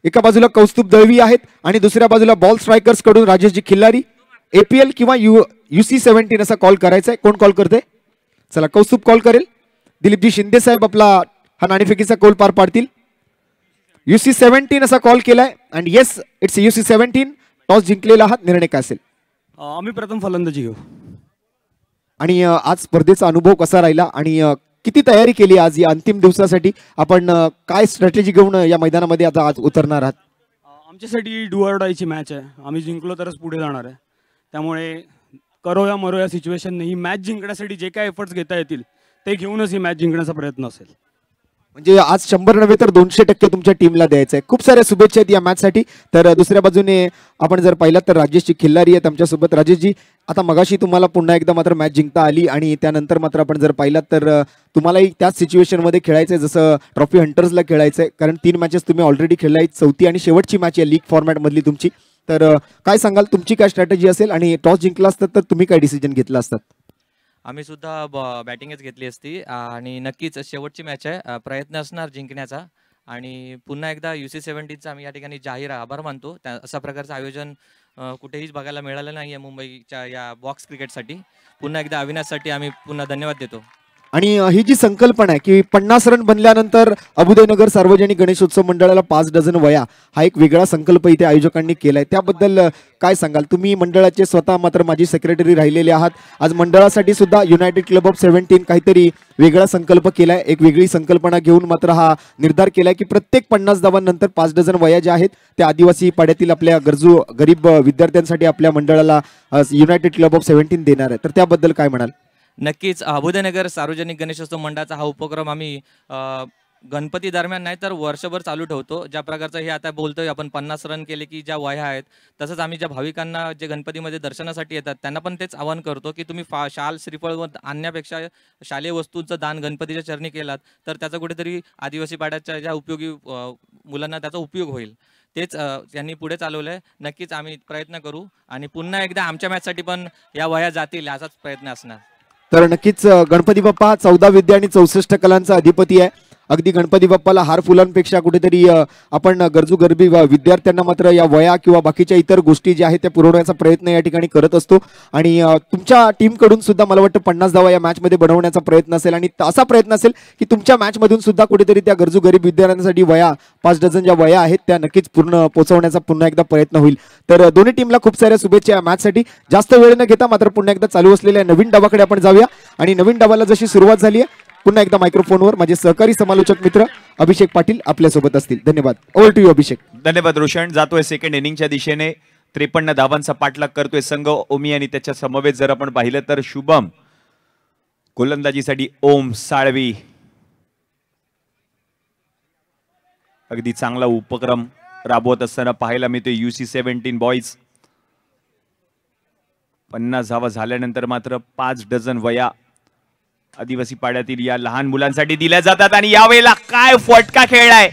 एका बाजूला कौस्तुभ दळवी आहेत आणि दुसऱ्या बाजूला बॉल स्ट्रायकर्स कडून राजेशजी खिल्लारी. APL किंवा UC17 असा कॉल करायचा आहे. कोण कॉल करते? चला कौस्तुभ कॉल करेल. दिलीपजी शिंदे साहेब आपला हा नाणेफेकीचा कॉल पार पाडतील. UC17 असा कॉल केलाय आणि येस इट्स UC17. टॉस जिंकलेला आहात. निर्णय काय असेल? आम्ही प्रथम फलंदाजी घेऊ. आणि आज स्पर्धेचा अनुभव कसा राहिला आणि किती तयारी केली आज या अंतिम दिवसासाठी? आपण काय स्ट्रॅटेजी घेऊन या मैदानामध्ये आता आज उतरणार आहात? आमच्यासाठी डू ऑर डायची मॅच आहे. आम्ही जिंकलो तरच पुढे जाणार आहे. त्यामुळे करो या मरो या सिच्युएशन ही मॅच जिंकण्यासाठी जे काय एफर्ट्स घेता येतील ते घेऊनच ही मॅच जिंकण्याचा प्रयत्न असेल. म्हणजे आज 100 नव्हे तर 200% तुमच्या टीमला द्यायचं आहे. खूप साऱ्या शुभेच्छा आहेत या मॅचसाठी. तर दुसऱ्या बाजूने आपण जर पाहिलं तर राजेशजी खिल्लारी आहेत आमच्यासोबत. राजेशजी आता मगाशी तुम्हाला पुन्हा एकदा मात्र मॅच जिंकता आली आणि त्यानंतर मात्र आपण जर पाहिलं तर तुम्हालाही त्याच सिच्युएशनमध्ये खेळायचं आहे जसं ट्रॉफी हंटर्सला खेळायचं आहे कारण 3 मॅचेस तुम्ही ऑलरेडी खेळलाय. चौथी आणि शेवटची मॅच आहे लीग फॉर्मॅटमधली तुमची. तर काय सांगाल तुमची काय स्ट्रॅटेजी असेल आणि टॉस जिंकला असतात तर तुम्ही काय डिसिजन घेतला असतात? आम्ही सुद्धा बॅटिंगच घेतली असती आणि नक्कीच शेवटची मॅच आहे. प्रयत्न असणार जिंकण्याचा आणि पुन्हा एकदा UC17चा आम्ही या ठिकाणी जाहीर आभार मानतो. अशा प्रकारचं आयोजन कुठेही बघायला मिळालं नाही आहे मुंबईच्या या बॉक्स क्रिकेटसाठी. पुन्हा एकदा अविनाशसाठी आम्ही पुन्हा धन्यवाद देतो. आणि ही जी संकल्पना आहे की 50 रन बनल्यानंतर अभुदयनगर सार्वजनिक गणेशोत्सव मंडळाला 5 डझन वया हा एक वेगळा संकल्प इथे आयोजकांनी केलाय. त्याबद्दल काय सांगाल? तुम्ही मंडळाचे स्वतः मात्र माजी सेक्रेटरी राहिलेले आहात. आज मंडळासाठी सुद्धा युनायटेड क्लब ऑफ 17 काहीतरी वेगळा संकल्प केलाय. एक वेगळी संकल्पना घेऊन मात्र हा निर्धार केलाय की प्रत्येक 50 धावांनंतर 5 डझन वया ज्या आहेत त्या आदिवासी पाड्यातील आपल्या गरजू गरीब विद्यार्थ्यांसाठी आपल्या मंडळाला युनायटेड क्लब ऑफ 17 देणार आहे. तर त्याबद्दल काय म्हणाल? नक्कीच अभुदयनगर सार्वजनिक गणेशोत्सव मंडळाचा हा उपक्रम आम्ही गणपती दरम्यान नाही तर वर्षभर चालू ठेवतो. ज्या प्रकारचं हे आता बोलतोय आपण 50 रन केले की ज्या वह्या आहेत तसंच आम्ही ज्या भाविकांना जे गणपतीमध्ये दर्शनासाठी येतात त्यांना पण तेच आवाहन करतो की तुम्ही शाल श्रीफळ आणण्यापेक्षा शालेय वस्तूंचं दान गणपतीच्या चरणी केलात तर त्याचा कुठेतरी आदिवासी पाड्याच्या ज्या उपयोगी मुलांना त्याचा उपयोग होईल. तेच त्यांनी पुढे चालवलं आहे. नक्कीच आम्ही प्रयत्न करू आणि पुन्हा एकदा आमच्या मॅचसाठी पण या वह्या जातील याचाच प्रयत्न असणार. तर नक्कीच गणपती बाप्पा 14 विद्या आणि 64 कलांचा अधिपती आहे. अगदी गणपती बाप्पाला हार फुलांपेक्षा कुठेतरी आपण गरजू गरबी विद्यार्थ्यांना मात्र या वया किंवा बाकीच्या इतर गोष्टी ज्या आहेत त्या पुरवण्याचा प्रयत्न या ठिकाणी करत असतो. आणि तुमच्या टीमकडून सुद्धा मला वाटतं 50 धावा या मॅचमध्ये बनवण्याचा प्रयत्न असेल आणि असा प्रयत्न असेल की तुमच्या मॅचमधून सुद्धा कुठेतरी त्या गरजू गरीब विद्यार्थ्यांसाठी वया 5 डझन ज्या वया आहेत त्या नक्कीच पूर्ण पोहोचवण्याचा पुन्हा एकदा प्रयत्न होईल. तर दोन्ही टीमला खूप साऱ्या शुभेच्छा या मॅचसाठी. जास्त वेळ न घेता मात्र पुन्हा एकदा चालू असलेल्या नवीन डावाकडे आपण जाऊया. आणि नवीन डावाला जशी सुरुवात झाली आहे पुन्हा एकदा मायक्रोफोनवर माझे सहकारी समालोचक मित्र अभिषेक पाटील आपल्यासोबत असतील. धन्यवाद. ओव्हर टू यू अभिषेक. धन्यवाद रोशन. जातोय सेकंड इनिंगच्या दिशेने. 53 धावांचा पाठलाग करतोय संघ ओमी आणि त्याच्या समवेत जर आपण पाहिलं तर शुभम. गोलंदाजीसाठी ओम साळवी. अगदी चांगला उपक्रम राबवत असताना पाहायला मिळतो UC17 बॉईज. 50 धावा झाल्यानंतर मात्र 5 डझन वया आदिवासी पाड्यातील या लहान मुलांसाठी दिल्या जातात आणि यावेळेला काय फटका खेळलाय.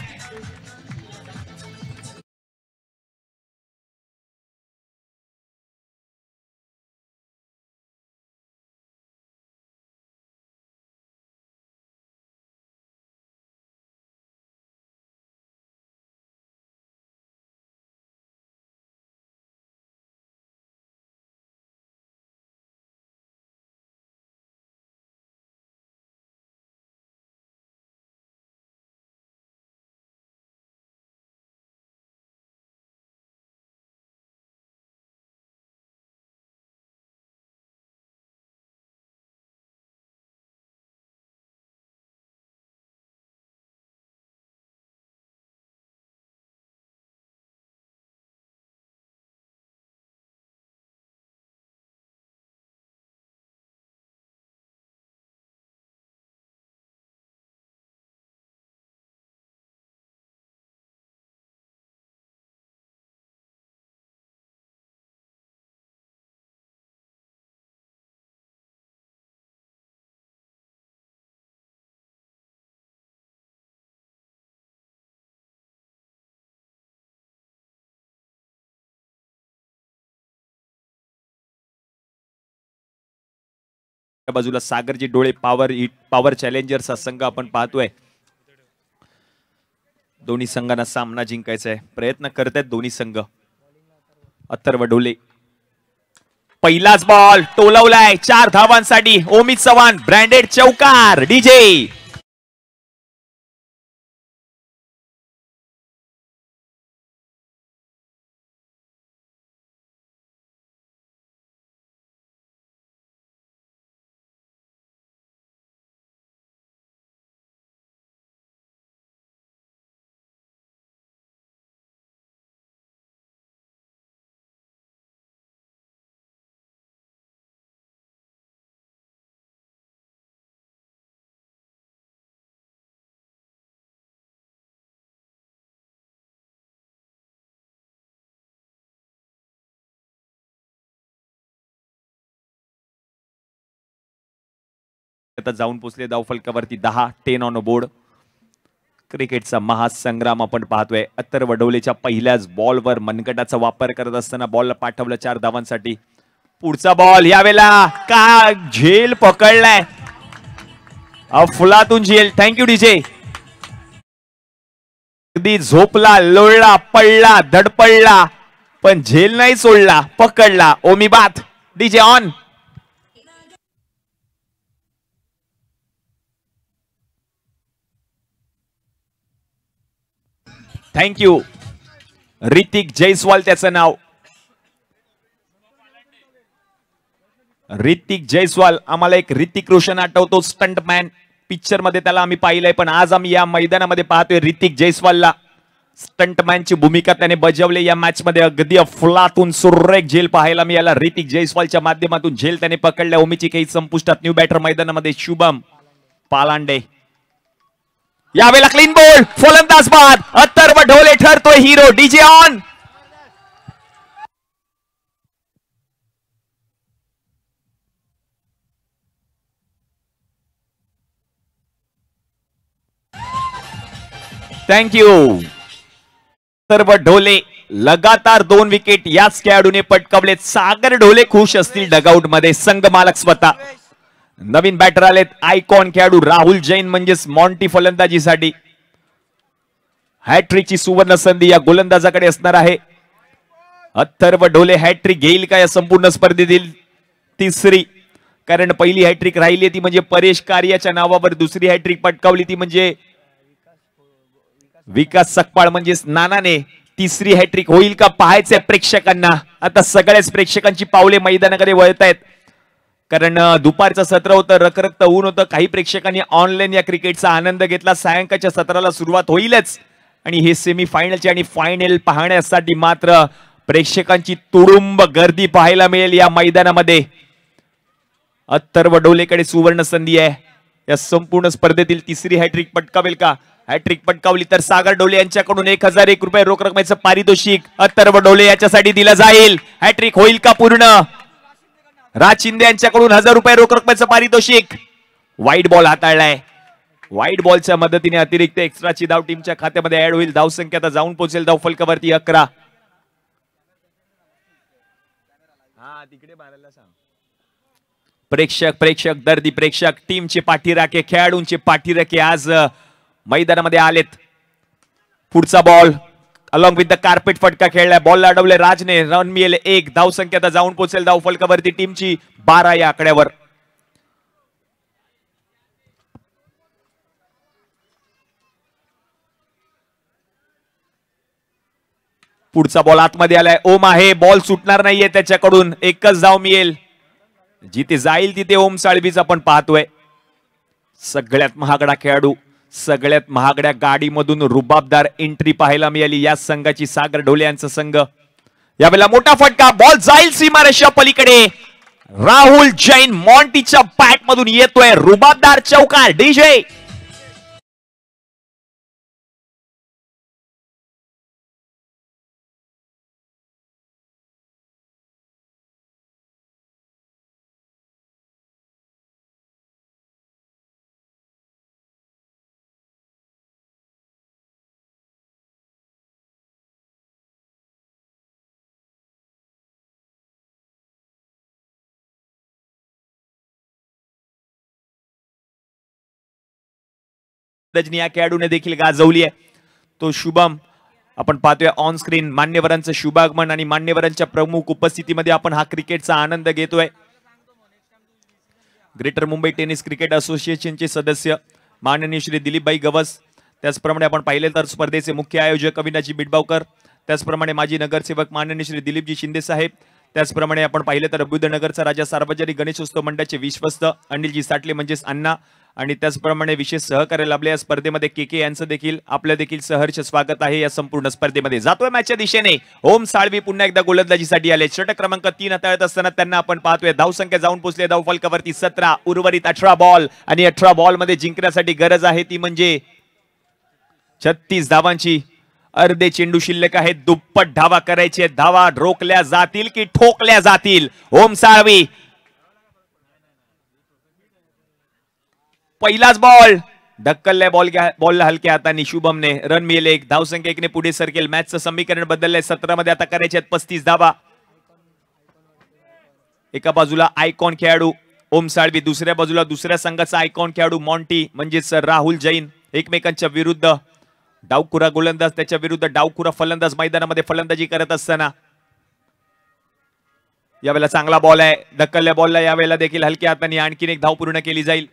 बाजूला सागरचे डोळे पॉवर चॅलेंजर्सचा संघ आपण पाहतोय. दोन्ही संघांना सामना जिंकायचा आहे, प्रयत्न करतायत दोन्ही संघ. अथर्व ढोले पहिलाच बॉल टोलवलाय 4 धावांसाठी. ओमी चव्हाण ब्रँडेड चौकार. डीजे आता जाऊन पोचले धावफलकावरती 10 ऑन बोर्ड. क्रिकेटचा महासंग्राम आपण पाहतोय. अथर्व ढोलेच्या पहिल्याच बॉलवर मनगटाचा वापर करत असताना बॉलला पाठवलं 4 धावांसाठी. पुढचा बॉल यावेळेला का झेल पकडलाय. फुलातून झेल. Thank you DJ. अगदी झोपला, लोळला, पडला, धडपडला, पण झेल नाही सोडला, पकडला. ओमी बात. DJ on. Thank you. Hrithik Jaiswal त्याचं नाव. ऋतिक जयस्वाल. आम्हाला एक ऋतिक रोशन आठवतो, स्टंटमॅन. पिक्चर मध्ये त्याला आम्ही पाहिलंय, पण आज आम्ही या मैदानामध्ये पाहतोय ऋतिक जयस्वालला. स्टंटमॅनची भूमिका त्याने बजावली या मॅच मध्ये. अगदी फुलातून सुरेख झेल पाहायला मिळाला. ऋतिक जयस्वालच्या माध्यमातून झेल त्याने पकडल्या. ओमीची काही संपुष्टात. न्यू बॅटर मैदानामध्ये शुभम पालांडे. यावेळेला क्लीन बॉल. फलंदाज बाद. अथर्व ढोले ठरतोय hero. DJ on. Thank you. Atharva Dhole लगातार 2 विकेट याच खेळाडूने पटकावले. सागर ढोले खुश असतील डगआउट मध्ये. संघ मालक स्वतः. नवीन बॅटर आलेत आयकॉन खेळाडू राहुल जैन, म्हणजेच मॉन्टी फलंदाजीसाठी. हॅट्रिकची सुवर्ण संधी या गोलंदाजाकडे असणार आहे. अथर्व ढोले हॅट्रिक घेईल का या संपूर्ण स्पर्धेतील? तिसरी. कारण पहिली हॅट्रिक राहिली ती म्हणजे परेश कारियाच्या नावावर. दुसरी हॅट्रिक पटकावली ती म्हणजे विकास सकपाळ म्हणजेच नानाने. तिसरी हॅट्रिक होईल का पाहायचंय प्रेक्षकांना. आता सगळ्याच प्रेक्षकांची पावले मैदानाकडे वळत आहेत. कारण दुपारचं सत्र होतं, रखरखत ऊन होतं. काही प्रेक्षकांनी ऑनलाईन या क्रिकेटचा आनंद घेतला. सायंकाळच्या सत्राला सुरुवात होईलच. आणि हे सेमी फायनलचे आणि फायनल पाहण्यासाठी मात्र प्रेक्षकांची तुडुंब गर्दी पाहायला मिळेल या मैदानामध्ये. अथर्व ढोलेकडे सुवर्ण संधी आहे. या संपूर्ण स्पर्धेतील तिसरी हॅट्रिक पटकावेल का? हॅट्रिक पटकावली तर सागर डोले यांच्याकडून 1001 रुपये रोख रकमेचं पारितोषिक अथर्व डोले याच्यासाठी दिलं जाईल. हॅट्रिक होईल का पूर्ण? राज शिंदे यांच्याकडून 1000 रुपये रोख रकमेचं पारितोषिक. व्हाईट बॉल हाताळलाय. व्हाईट बॉलच्या मदतीने अतिरिक्त एक्स्ट्राची धाव टीमच्या खात्यामध्ये ऍड होईल. धावसंख्या आता जाऊन पोहोचेल धाव फलकावरती 11. तिकडे मारायला सांग. प्रेक्षक दर्दी प्रेक्षक, टीमचे पाठीराखे, खेळाडूंचे पाठीराखे आज मैदानामध्ये आलेत. पुढचा ball along with the carpet फटका खेळलाय. बॉल अडवले राजने. रन मिळेल 1. धावसंख्या आता जाऊन पोहोचेल धाव फलकावरती टीमची 12 या आकड्यावर. पुढचा बॉल आतमध्ये आलाय. ओम आहे. बॉल सुटणार नाहीये त्याच्याकडून. एकच धाव मिळेल. जिथे जाईल तिथे ओम साळवीच आपण पाहतोय. सगळ्यात महागडा खेळाडू, सगळ्यात महागड्या गाडीमधून रुबाबदार एंट्री पाहायला मिळाली या संघाची. सागर ढोले यांचा संघ. यावेळेला मोठा फटका. बॉल जाईल सीमारेषा पलीकडे. राहुल जैन मॉन्टीच्या बॅट मधून येतोय. रुबाबदार चौकार. डीजे या खेळाडूने देखील गाजवली आहे. तो शुभम आपण पाहतोय ऑन स्क्रीन. मान्यवरांचं शुभागमन आणि मान्यवरांच्या प्रमुख उपस्थितीमध्ये आपण हा क्रिकेटचा आनंद घेतोय. ग्रेटर मुंबई टेनिस क्रिकेट असोसिएशनचे सदस्य माननीय श्री दिलीपभाई गवस, त्याचप्रमाणे आपण पाहिले तर स्पर्धेचे मुख्य आयोजक अविनाजी बिडबावकर, त्याचप्रमाणे माजी नगरसेवक माननीय श्री दिलीपजी शिंदे साहेब, त्याचप्रमाणे आपण पाहिले तर बुद्धनगरचा राजा सार्वजनिक गणेशोत्सव मंडळाचे विश्वस्त अनिलजी साटले म्हणजेच अण्णा, आणि त्याचप्रमाणे विशेष सहकार्य लाभले या स्पर्धेमध्ये के यांचं देखील आपलं देखील सहर्ष स्वागत आहे. या संपूर्ण स्पर्धेमध्ये जातोय मॅचच्या दिशेने. ओम साळवी पुन्हा एकदा गोलंदाजीसाठी आले. षटक क्रमांक 3 हाताळत असताना त्यांना आपण पाहतोय. धावसंख्या जाऊन पोहोचले धाव फलकावरती 17. उर्वरित 18 बॉल आणि 18 बॉल मध्ये जिंकण्यासाठी गरज आहे ती म्हणजे 36 धावांची. अर्धे चेंडू शिल्लक आहेत. दुप्पट धावा करायचे. धावा रोखल्या जातील की ठोकल्या जातील? ओम साळवी. पहिलाच बॉल ढक्कललाय. बॉलला हलक्या हाताने शुभमने. रन मिळेल 1. धावसंख्या 1 ने पुढे सरकेल. मॅचचं समीकरण बदललंय. 17 मध्ये आता करायचे आहेत 35 धावा. एका बाजूला आयकॉन खेळाडू ओम साळवी, दुसऱ्या बाजूला दुसऱ्या संघाचा आयकॉन खेळाडू मॉन्टी म्हणजेच राहुल जैन. एकमेकांच्या विरुद्ध डावखुरा गोलंदाज, त्याच्या विरुद्ध डावखुरा फलंदाज मैदानामध्ये फलंदाजी करत असताना यावेळेला चांगला बॉल आहे. ढकलल्या बॉलला यावेळेला देखील हलक्या हाताने आणखीन एक धाव पूर्ण केली जाईल.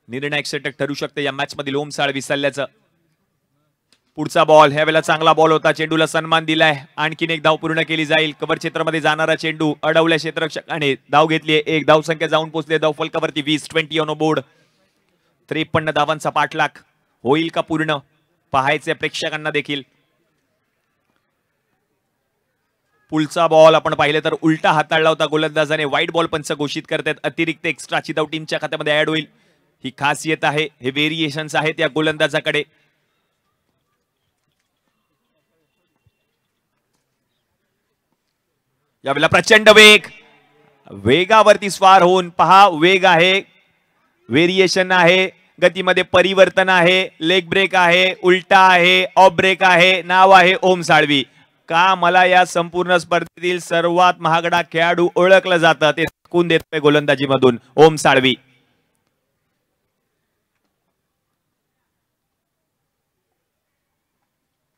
निर्णायक षटक ठरू शकते या मॅच मधील ओम साळवी सल्ल्याचं. पुढचा बॉल ह्यावेळेला चांगला बॉल होता. चेंडूला सन्मान दिलाय. आणखीन एक धाव पूर्ण केली जाईल. कव्हर क्षेत्रामध्ये जाणारा चेंडू अडवल्या क्षेत्ररक्षकाने धाव घेतली. 1. धावसंख्या जाऊन पोहोचले धाव फलकावरती 20 ऑन बोर्ड. 53 धावांचा पाठलाग होईल का पूर्ण? पाहायचे प्रेक्षकांना देखील. पुढचा बॉल आपण पाहिले तर उलटा हाताळला होता गोलंदाजाने. व्हाईट बॉल पंच घोषित करतात. अतिरिक्त एक्स्ट्राची धाव टीमच्या खात्यामध्ये ऍड होईल. ही खासियत आहे. हे व्हेरिएशन्स आहेत या गोलंदाजाकडे. यावेळेला प्रचंड वेग. वेगावरती स्वार होऊन पहा. वेग आहे, व्हेरिएशन आहे, गतीमध्ये परिवर्तन आहे, लेग ब्रेक आहे, उलटा आहे, ऑफ ब्रेक आहे. नाव आहे ओम साळवी. का मला या संपूर्ण स्पर्धेतील सर्वात महागडा खेळाडू ओळखलं जातं ते दाखवून देतोय गोलंदाजी मधून ओम साळवी.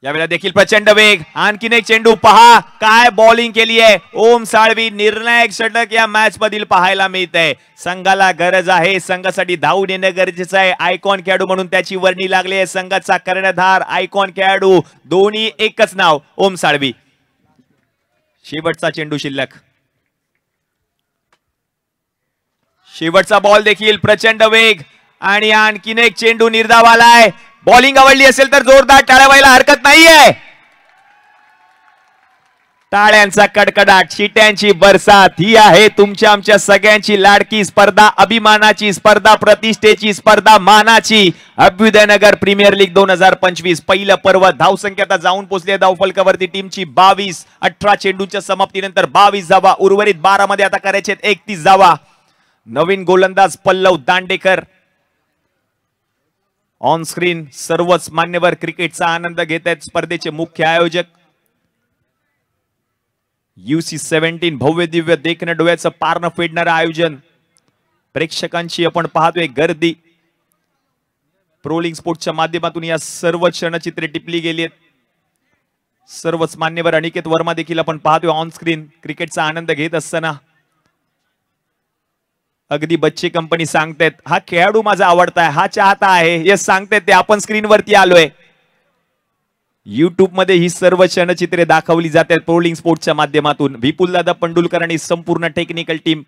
यावेळेला देखील प्रचंड वेग. आणखीन एक चेंडू पहा. काय बॉलिंग केली आहे ओम साळवी. निर्णायक षटक या मॅच मधील पाहायला मिळतंय. संघाला गरज आहे. संघासाठी धावून येणं गरजेचं आहे. आयकॉन खेळाडू म्हणून त्याची वर्णी लागली आहे. संघाचा कर्णधार, आयकॉन खेळाडू, दोन्ही एकच नाव ओम साळवी. शेवटचा चेंडू शिल्लक. शेवटचा बॉल देखील प्रचंड वेग आणि आणखीन एक चेंडू निर्धाव आलाय. बॉलिंग आवडली असेल तर जोरदार टाळ्या व्हायला हरकत नाहीये. टाळ्यांचा कडकडाट, शिट्यांची बरसात, ही आहे तुमच्या आमच्या सगळ्यांची लाडकी स्पर्धा, अभिमानाची स्पर्धा, प्रतिष्ठेची स्पर्धा, मानाची अभ्युदयनगर प्रीमियर लीग 2025. पहिलं पर्व. धावसंख्या आता जाऊन पोहोचली धावफलकावरती टीमची 22. 18 चेंडूंच्या समाप्तीनंतर 22 धावा. उर्वरित 12 मध्ये आता करायचे 31 धावा. नवीन गोलंदाज पल्लव दांडेकर ऑन स्क्रीन. सर्वच मान्यवर क्रिकेटचा आनंद घेत आहेत. स्पर्धेचे मुख्य आयोजक UC17. भव्य दिव्य देखणं डोळ्याचं पारणं फेडणारं आयोजन. प्रेक्षकांची आपण पाहतोय गर्दी. प्रोलिंग स्पोर्ट्सच्या माध्यमातून या सर्व क्षणचित्रे टिपली गेली आहेत. सर्वच मान्यवर अनिकेत वर्मा देखील आपण पाहतोय ऑन स्क्रीन क्रिकेटचा आनंद घेत असताना. अगदी बच्चे कंपनी सांगतायत हा खेळाडू माझा आवडता आहे, हा चाहता आहे, हे सांगतायत ते आपण स्क्रीनवरती आलोय. युट्यूब मध्ये ही सर्व क्षणचित्रे दाखवली जातात प्रोलिंग स्पोर्ट्सच्या माध्यमातून. विपुलदादा पंडुलकर आणि संपूर्ण टेक्निकल टीम.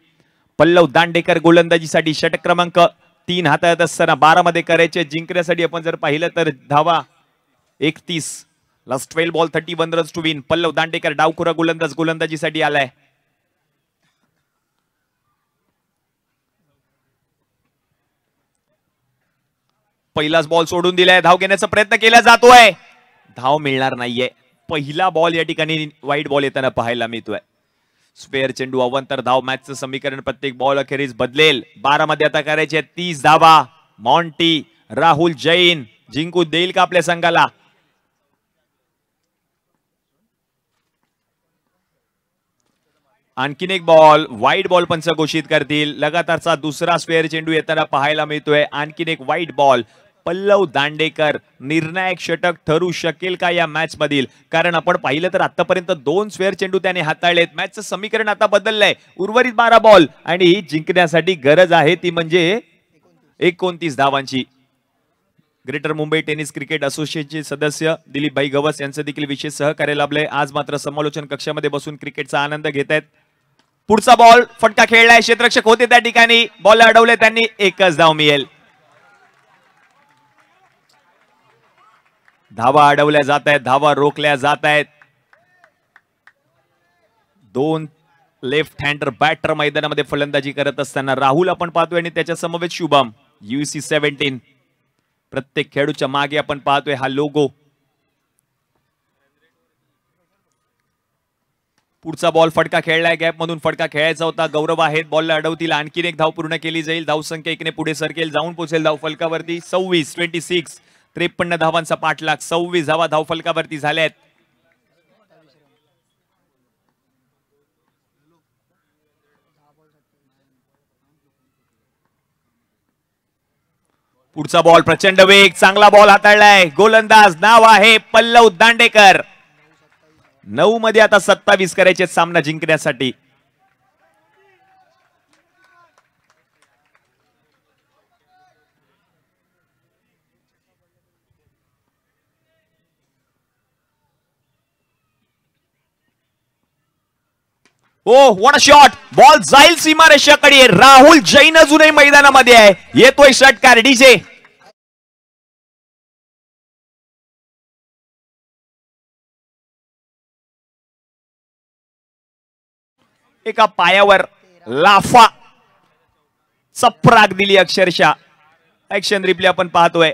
पल्लव दांडेकर गोलंदाजीसाठी षटक क्रमांक 3 हाताळत असताना 12 मध्ये करायचे. जिंकण्यासाठी आपण जर पाहिलं तर धावा 31. Last 12 ball 31 runs to win. Pallav Dandekar डावखुरा गोलंदाज गोलंदाजीसाठी आलाय. पहिलाच बॉल सोडून दिलाय. धाव घेण्याचा प्रयत्न केला जातोय. धाव मिळणार नाहीये. पहिला बॉल या ठिकाणी वाईट बॉल येताना पाहायला मिळतोय. स्पेअर चेंडू अवंतर धाव. मॅचचं समीकरण प्रत्येक बॉल अखेरीस बदलेल. 12 मध्ये आता करायचे 30 धावा. मॉन्टी राहुल जैन जिंकू देईल का आपल्या संघाला? आणखीन एक बॉल वाईट बॉल पंच घोषित करतील. लगातारचा दुसरा स्पेअर चेंडू येताना पाहायला मिळतोय. आणखीन एक वाईट बॉल. पल्लव दांडेकर निर्णायक षटक ठरू शकेल का या मॅच मधील? कारण आपण पाहिलं तर आतापर्यंत 2 स्पेअर चेंडू त्याने हाताळलेत. मॅचचं समीकरण आता बदललंय. उर्वरित 12 बॉल आणि जिंकण्यासाठी गरज आहे ती म्हणजे 29 धावांची. ग्रेटर मुंबई टेनिस क्रिकेट असोसिएशनचे सदस्य दिलीप भाई गवस यांचं देखील विशेष सहकार्य लाभलंय. आज मात्र समालोचन कक्षामध्ये बसून क्रिकेटचा आनंद घेत आहेत. पुढचा बॉल फटका खेळलाय. क्षेत्ररक्षक होते त्या ठिकाणी. बॉल अडवले त्यांनी. एकच धाव मिळेल. धावा अडवल्या जात आहेत. धावा रोखल्या जात आहेत. 2 लेफ्ट हँडर बॅटर मैदानामध्ये फलंदाजी करत असताना राहुल आपण पाहतोय आणि त्याच्या समवेत शुभम. UC17. प्रत्येक खेळाडूच्या मागे आपण पाहतोय हा लोगो. पुढचा बॉल फटका खेळलाय. गॅप मधून फटका खेळायचा होता. गौरव आहेत. बॉलला अडवतील. आणखीन एक धाव पूर्ण केली जाईल. धावसंख्या एकने पुढे सरकेल. जाऊन पोहोचेल धाव फलकावरती 26 53 धावांचा पाठलाग. 26 धावा धाव फलकावरती झाल्यात. पुढचा बॉल प्रचंड वेग. चांगला बॉल हाताळलाय. गोलंदाज नाव आहे पल्लव दांडेकर. 9 मध्ये आता 27 करायचे सामना जिंकण्यासाठी. ओ व्हॉट अ शॉट. बॉल जाईल सीमारेषाकडे. राहुल जैन अजूनही मैदानामध्ये आहे. येतोय षटकार. डीजे एका पायावर लाफा चपराक दिली अक्षरशः. ऍक्शन रिप्ले आपण पाहतोय.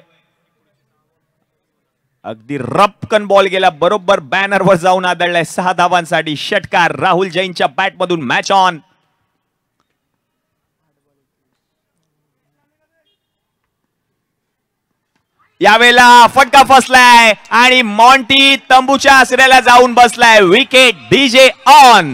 अगदी रपकन बॉल गेला. बरोबर बॅनरवर जाऊन आदळलाय. 6 धावांसाठी षटकार राहुल जैनच्या बॅट मधून. Match on. यावेळेला फटका फसलाय आणि मॉन्टी तंबूच्या आसऱ्याला जाऊन बसलाय. विकेट. DJ on.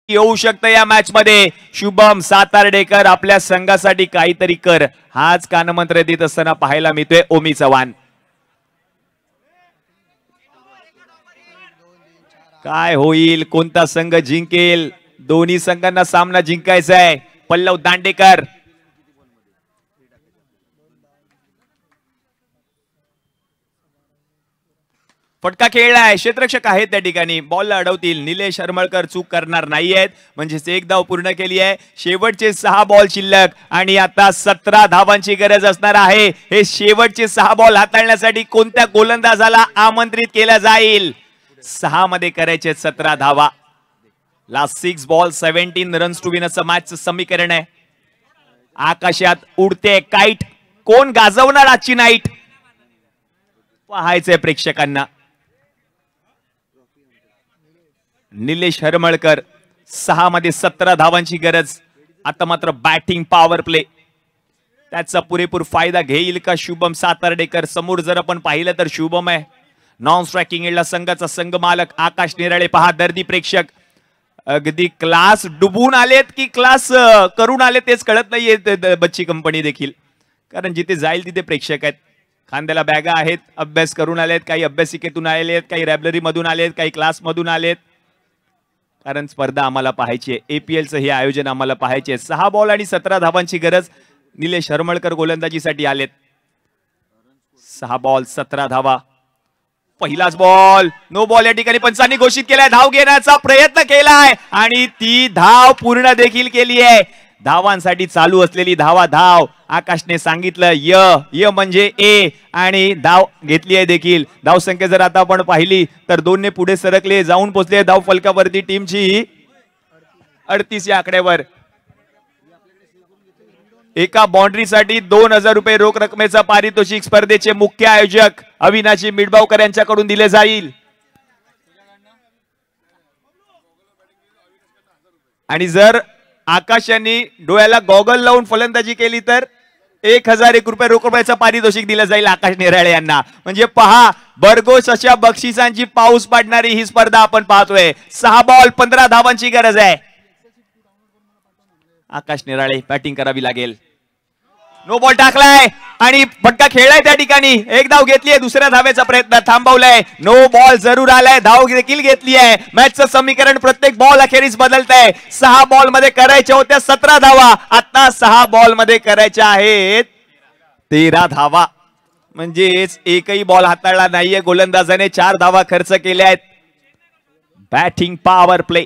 येऊ शकतं या मॅच मध्ये. शुभम सातार्डेकर आपल्या संघासाठी काहीतरी कर, हाच कानमंत्र देत असताना पाहायला मिळतोय ओमी चव्हाण. काय होईल, कोणता संघ जिंकेल? दोन्ही संघांना सामना जिंकायचा आहे. पल्लव दांडेकर फटका खेळलाय, क्षेत्ररक्षक आहेत त्या ठिकाणी, बॉलला अडवतील. निलेश हरमळकर चूक करणार नाहीयेत, म्हणजेच एक धाव पूर्ण केली आहे. शेवटचे 6 बॉल शिल्लक आणि आता 17 धावांची गरज असणार आहे. हे शेवटचे 6 बॉल हाताळण्यासाठी कोणत्या गोलंदाजाला आमंत्रित केलं जाईल? 6 मध्ये करायचे 17 धावा. Last 6 ball 17 runs to win असं मॅचचं समीकरण आहे. आकाशात उडते काईट, कोण गाजवणार आजची नाईट पाहायचंय प्रेक्षकांना. निलेश हरमळकर 6 मध्ये 17 धावांची गरज. आता मात्र बॅटिंग पॉवर प्ले, त्याचा पुरेपूर फायदा घेईल का शुभम सातार्डेकर? समोर जर आपण पाहिलं तर शुभम आहे. नॉन स्ट्रायकिंग एंडला संघाचा संघ मालक आकाश निराळे. पहा दर्दी प्रेक्षक, अगदी क्लास डुबून आलेत की क्लास करून आले तेच कळत नाहीये बच्ची कंपनी देखील, कारण जिथे जाईल तिथे प्रेक्षक आहेत. खांद्याला बॅगा आहेत, अभ्यास करून आलेत, काही अभ्यासिकेतून आलेले आहेत, काही रॅबलरी मधून आलेत, काही क्लास मधून आलेत. कारण स्पर्धा आम्हाला पाहायची आहे, एपीएलचं हे आयोजन आम्हाला पाहायचे आहे. 6 बॉल आणि 17 धावांची गरज. निलेश हरमळकर गोलंदाजीसाठी आलेत. 6 बॉल 17 धावा. पहिलाच बॉल नो बॉल या ठिकाणी पंचांनी घोषित केलाय. धाव घेण्याचा प्रयत्न केलाय आणि ती धाव पूर्ण देखील केली आहे. धावांसाठी चालू असलेली धाव आकाशने सांगितलं य म्हणजे ए आणि धाव घेतली आहे देखील. धाव संख्या जर आता आपण पाहिली तर 2 ने पुढे सरकले, जाऊन पोहोचले धाव फलकावरती टीमची 38 या आकड्यावर. एका बाउंड्रीसाठी 2000 रुपये रोख रकमेचा पारितोषिक स्पर्धेचे मुख्य आयोजक अविनाशी मिडबावकर यांच्याकडून दिले जाईल. आणि जर आकाश यांनी डोळ्याला गॉगल लावून फलंदाजी केली तर 1001 रुपये रोख रकमेचं पारितोषिक दिलं जाईल आकाश निराळे यांना. म्हणजे पहा, बरगोस अशा बक्षिसांची पाऊस पाडणारी ही स्पर्धा आपण पाहतोय. 6 बॉल 15 धावांची गरज आहे. आकाश निराळे बॅटिंग करावी लागेल. नो बॉल टाकलाय आणि फटका खेळलाय त्या ठिकाणी. एक धाव घेतलीये, दुसऱ्या धावेचा प्रयत्न थांबवलाय. नो बॉल जरूर आलाय, धाव देखील घेतली आहे. मॅचचं समीकरण प्रत्येक बॉल अखेरीस बदलत आहे. 6 बॉल मध्ये करायच्या होत्या 17 धावा, आता 6 बॉल मध्ये करायच्या आहेत 13 धावा. म्हणजेच एकही बॉल हाताळला नाहीये गोलंदाजाने. 4 धावा खर्च केल्या आहेत. Batting power play.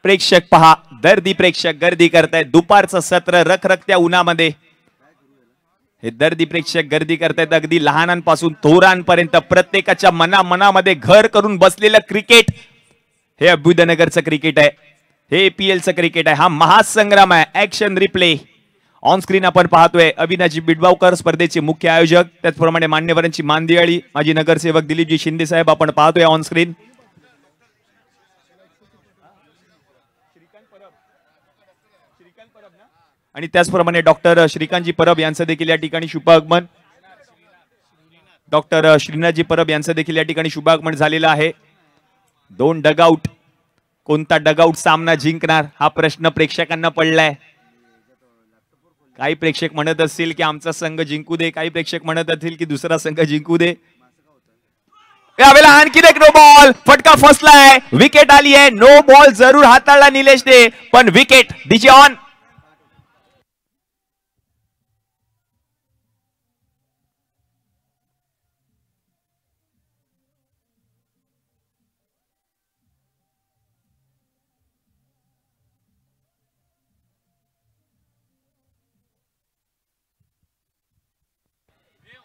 प्रेक्षक पहा, दर्दी प्रेक्षक गर्दी करतायत. दुपारचं सत्र रखरखत्या उन्हामध्ये हे दर्दी प्रेक्षक गर्दी करतायत. अगदी लहानांपासून थोरांपर्यंत प्रत्येकाच्या मनामध्ये घर करून बसलेलं क्रिकेट हे अभ्युदयनगरचं क्रिकेट आहे. हे एपीएलचं क्रिकेट आहे. हा महासंग्राम आहे. ऍक्शन रिप्ले ऑन स्क्रीन आपण पाहतोय. अविनाशी बिडबावकर स्पर्धेचे मुख्य आयोजक, त्याचप्रमाणे मान्यवरांची मानदियाळी माजी नगरसेवक दिलीपजी शिंदे साहेब आपण पाहतोय ऑन स्क्रीन. आणि त्याचप्रमाणे डॉक्टर श्रीकांतजी परब यांचं देखील या ठिकाणी शुभागमन. डॉक्टर श्रीनाथजी परब यांचं देखील या ठिकाणी शुभागमन झालेलं आहे. 2 डगआउट. कोणता डगआउट सामना जिंकणार हा प्रश्न प्रेक्षकांना पडलाय. काही प्रेक्षक म्हणत असतील की आमचा संघ जिंकू दे, काही प्रेक्षक म्हणत असतील की दुसरा संघ जिंकू दे. यावेळेला आणखी एक नो बॉल, फटका फसलाय, विकेट आली आहे. नो बॉल जरूर हाताळला निलेशने, पण विकेट डीजे ऑन.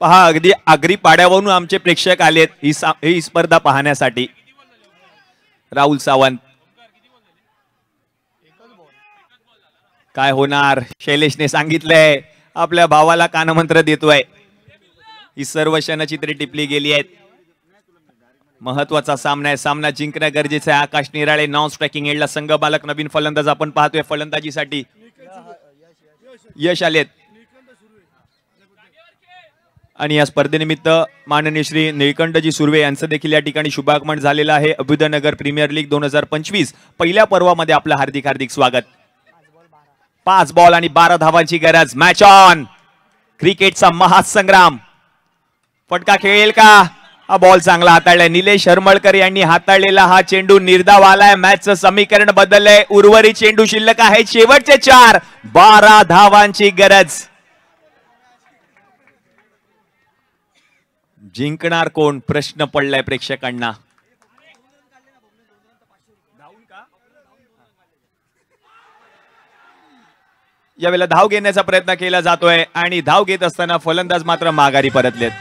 पहा, अगदी आगरी पाड्यावरून आमचे प्रेक्षक आलेत ही स्पर्धा पाहण्यासाठी. राहुल सावंत, काय होणार? शैलेशने सांगितलंय, आपल्या भावाला कानमंत्र देतोय. ही सर्व क्षणचित्रे टिपली गेली आहेत. महत्वाचा सामना आहे, सामना जिंकणं गरजेचं आहे. आकाश निराळे नॉन स्ट्रायकिंग एंडला संघ बालक नवीन फलंदाज आपण पाहतोय. फलंदाजीसाठी यश आलेत. आणि या स्पर्धेनिमित्त माननीय श्री निळकंठजी सुर्वे यांचं देखील या ठिकाणी शुभागमन झालेलं आहे. अभ्युदयनगर प्रीमियर लीग 2025 पहिल्या पर्वामध्ये आपलं हार्दिक हार्दिक स्वागत. 5 बॉल आणि 12 धावांची गरज. Match on. क्रिकेटचा महासंग्राम. फटका खेळेल का? हा बॉल चांगला हाताळलाय. निलेश हरमळकर यांनी हाताळलेला हा चेंडू निर्धाव आलाय. मॅचचं समीकरण बदललंय. उर्वरित चेंडू शिल्लक आहे. शेवटचे 4. 12 धावांची गरज. जिंकणार कोण? प्रश्न पडलाय प्रेक्षकांना. यावेळेला धाव घेण्याचा प्रयत्न केला जातोय आणि धाव घेत असताना फलंदाज मात्र माघारी परतलेत.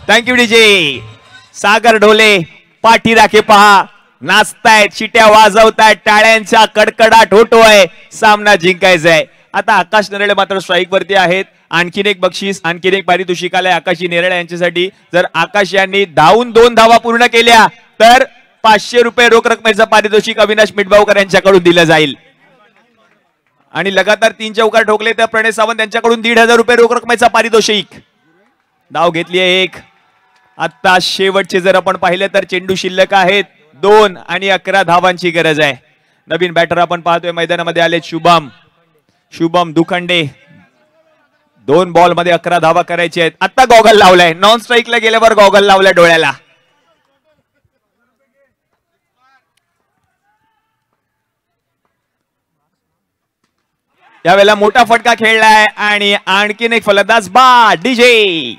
Thank you DJ. सागर ढोले पाठी राखे पहा. नाचतायत, शिट्या वाजवतायत, टाळ्यांचा कडकडाट होतोय. सामना जिंकायचाय. आता आकाश नेरळे मात्र स्ट्राईक वरती आहेत. आणखीन एक बक्षीस, आणखीन एक पारितोषिक आलंय आकाशी नेरळे यांच्यासाठी. जर आकाश यांनी धावून 2 धावा पूर्ण केल्या तर 500 रुपये रोख रकमेचं पारितोषिक अविनाश मिटबावकर यांच्याकडून दिलं जाईल. आणि लगातार 3 चौकार ठोकले तर प्रणय सावंत यांच्याकडून 1,500 रुपये रोख रकमेचा पारितोषिक. धाव घेतली आहे 1. आता शेवटचे जर आपण पाहिले तर चेंडू शिल्लक आहेत 2 आणि 11 धावांची गरज आहे. नवीन बॅटर आपण पाहतोय मैदानामध्ये आले शुभम दुखंडे. 2 बॉल मध्ये 11 धावा करायची आहेत. आता गॉगल लावलाय. नॉन स्ट्राईकला गेल्यावर गॉगल लावलाय डोळ्याला. यावेळेला मोठा फटका खेळलाय आणि आणखीन एक फलंदाज बा डीजे.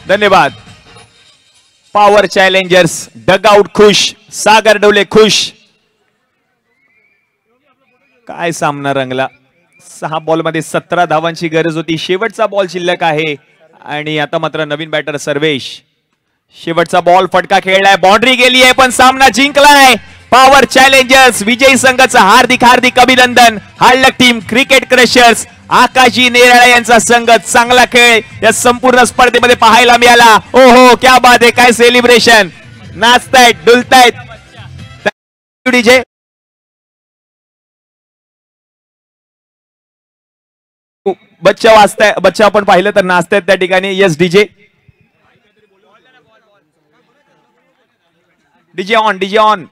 धन्यवाद. पॉवर चॅलेंजर्स डगआउट खुश. सागर डोले खुश. काय सामना रंगला. 6 बॉल मध्ये 17 धावांची गरज होती. शेवटचा बॉल शिल्लक आहे आणि आता मात्र नवीन बॅटर सर्वेश. शेवटचा बॉल फटका खेळलाय. बाउंड्री गेली आहे पण सामना जिंकलाय. पॉवर चॅलेंजर्स विजयी संघाचं हार्दिक हार्दिक अभिनंदन. हार्डलक टीम क्रिकेट क्रशर्स आकाशी नेरळे यांचा संघ चांगला खेळ या संपूर्ण स्पर्धेमध्ये पाहायला मिळाला. ओहो क्या बात आहे. काय सेलिब्रेशन. नाचतायत, डुलतायत. डीजे बच्चा वाचताय. बच्चा आपण पाहिलं तर नाचतायत त्या ठिकाणी. Yes DJ. DJ on.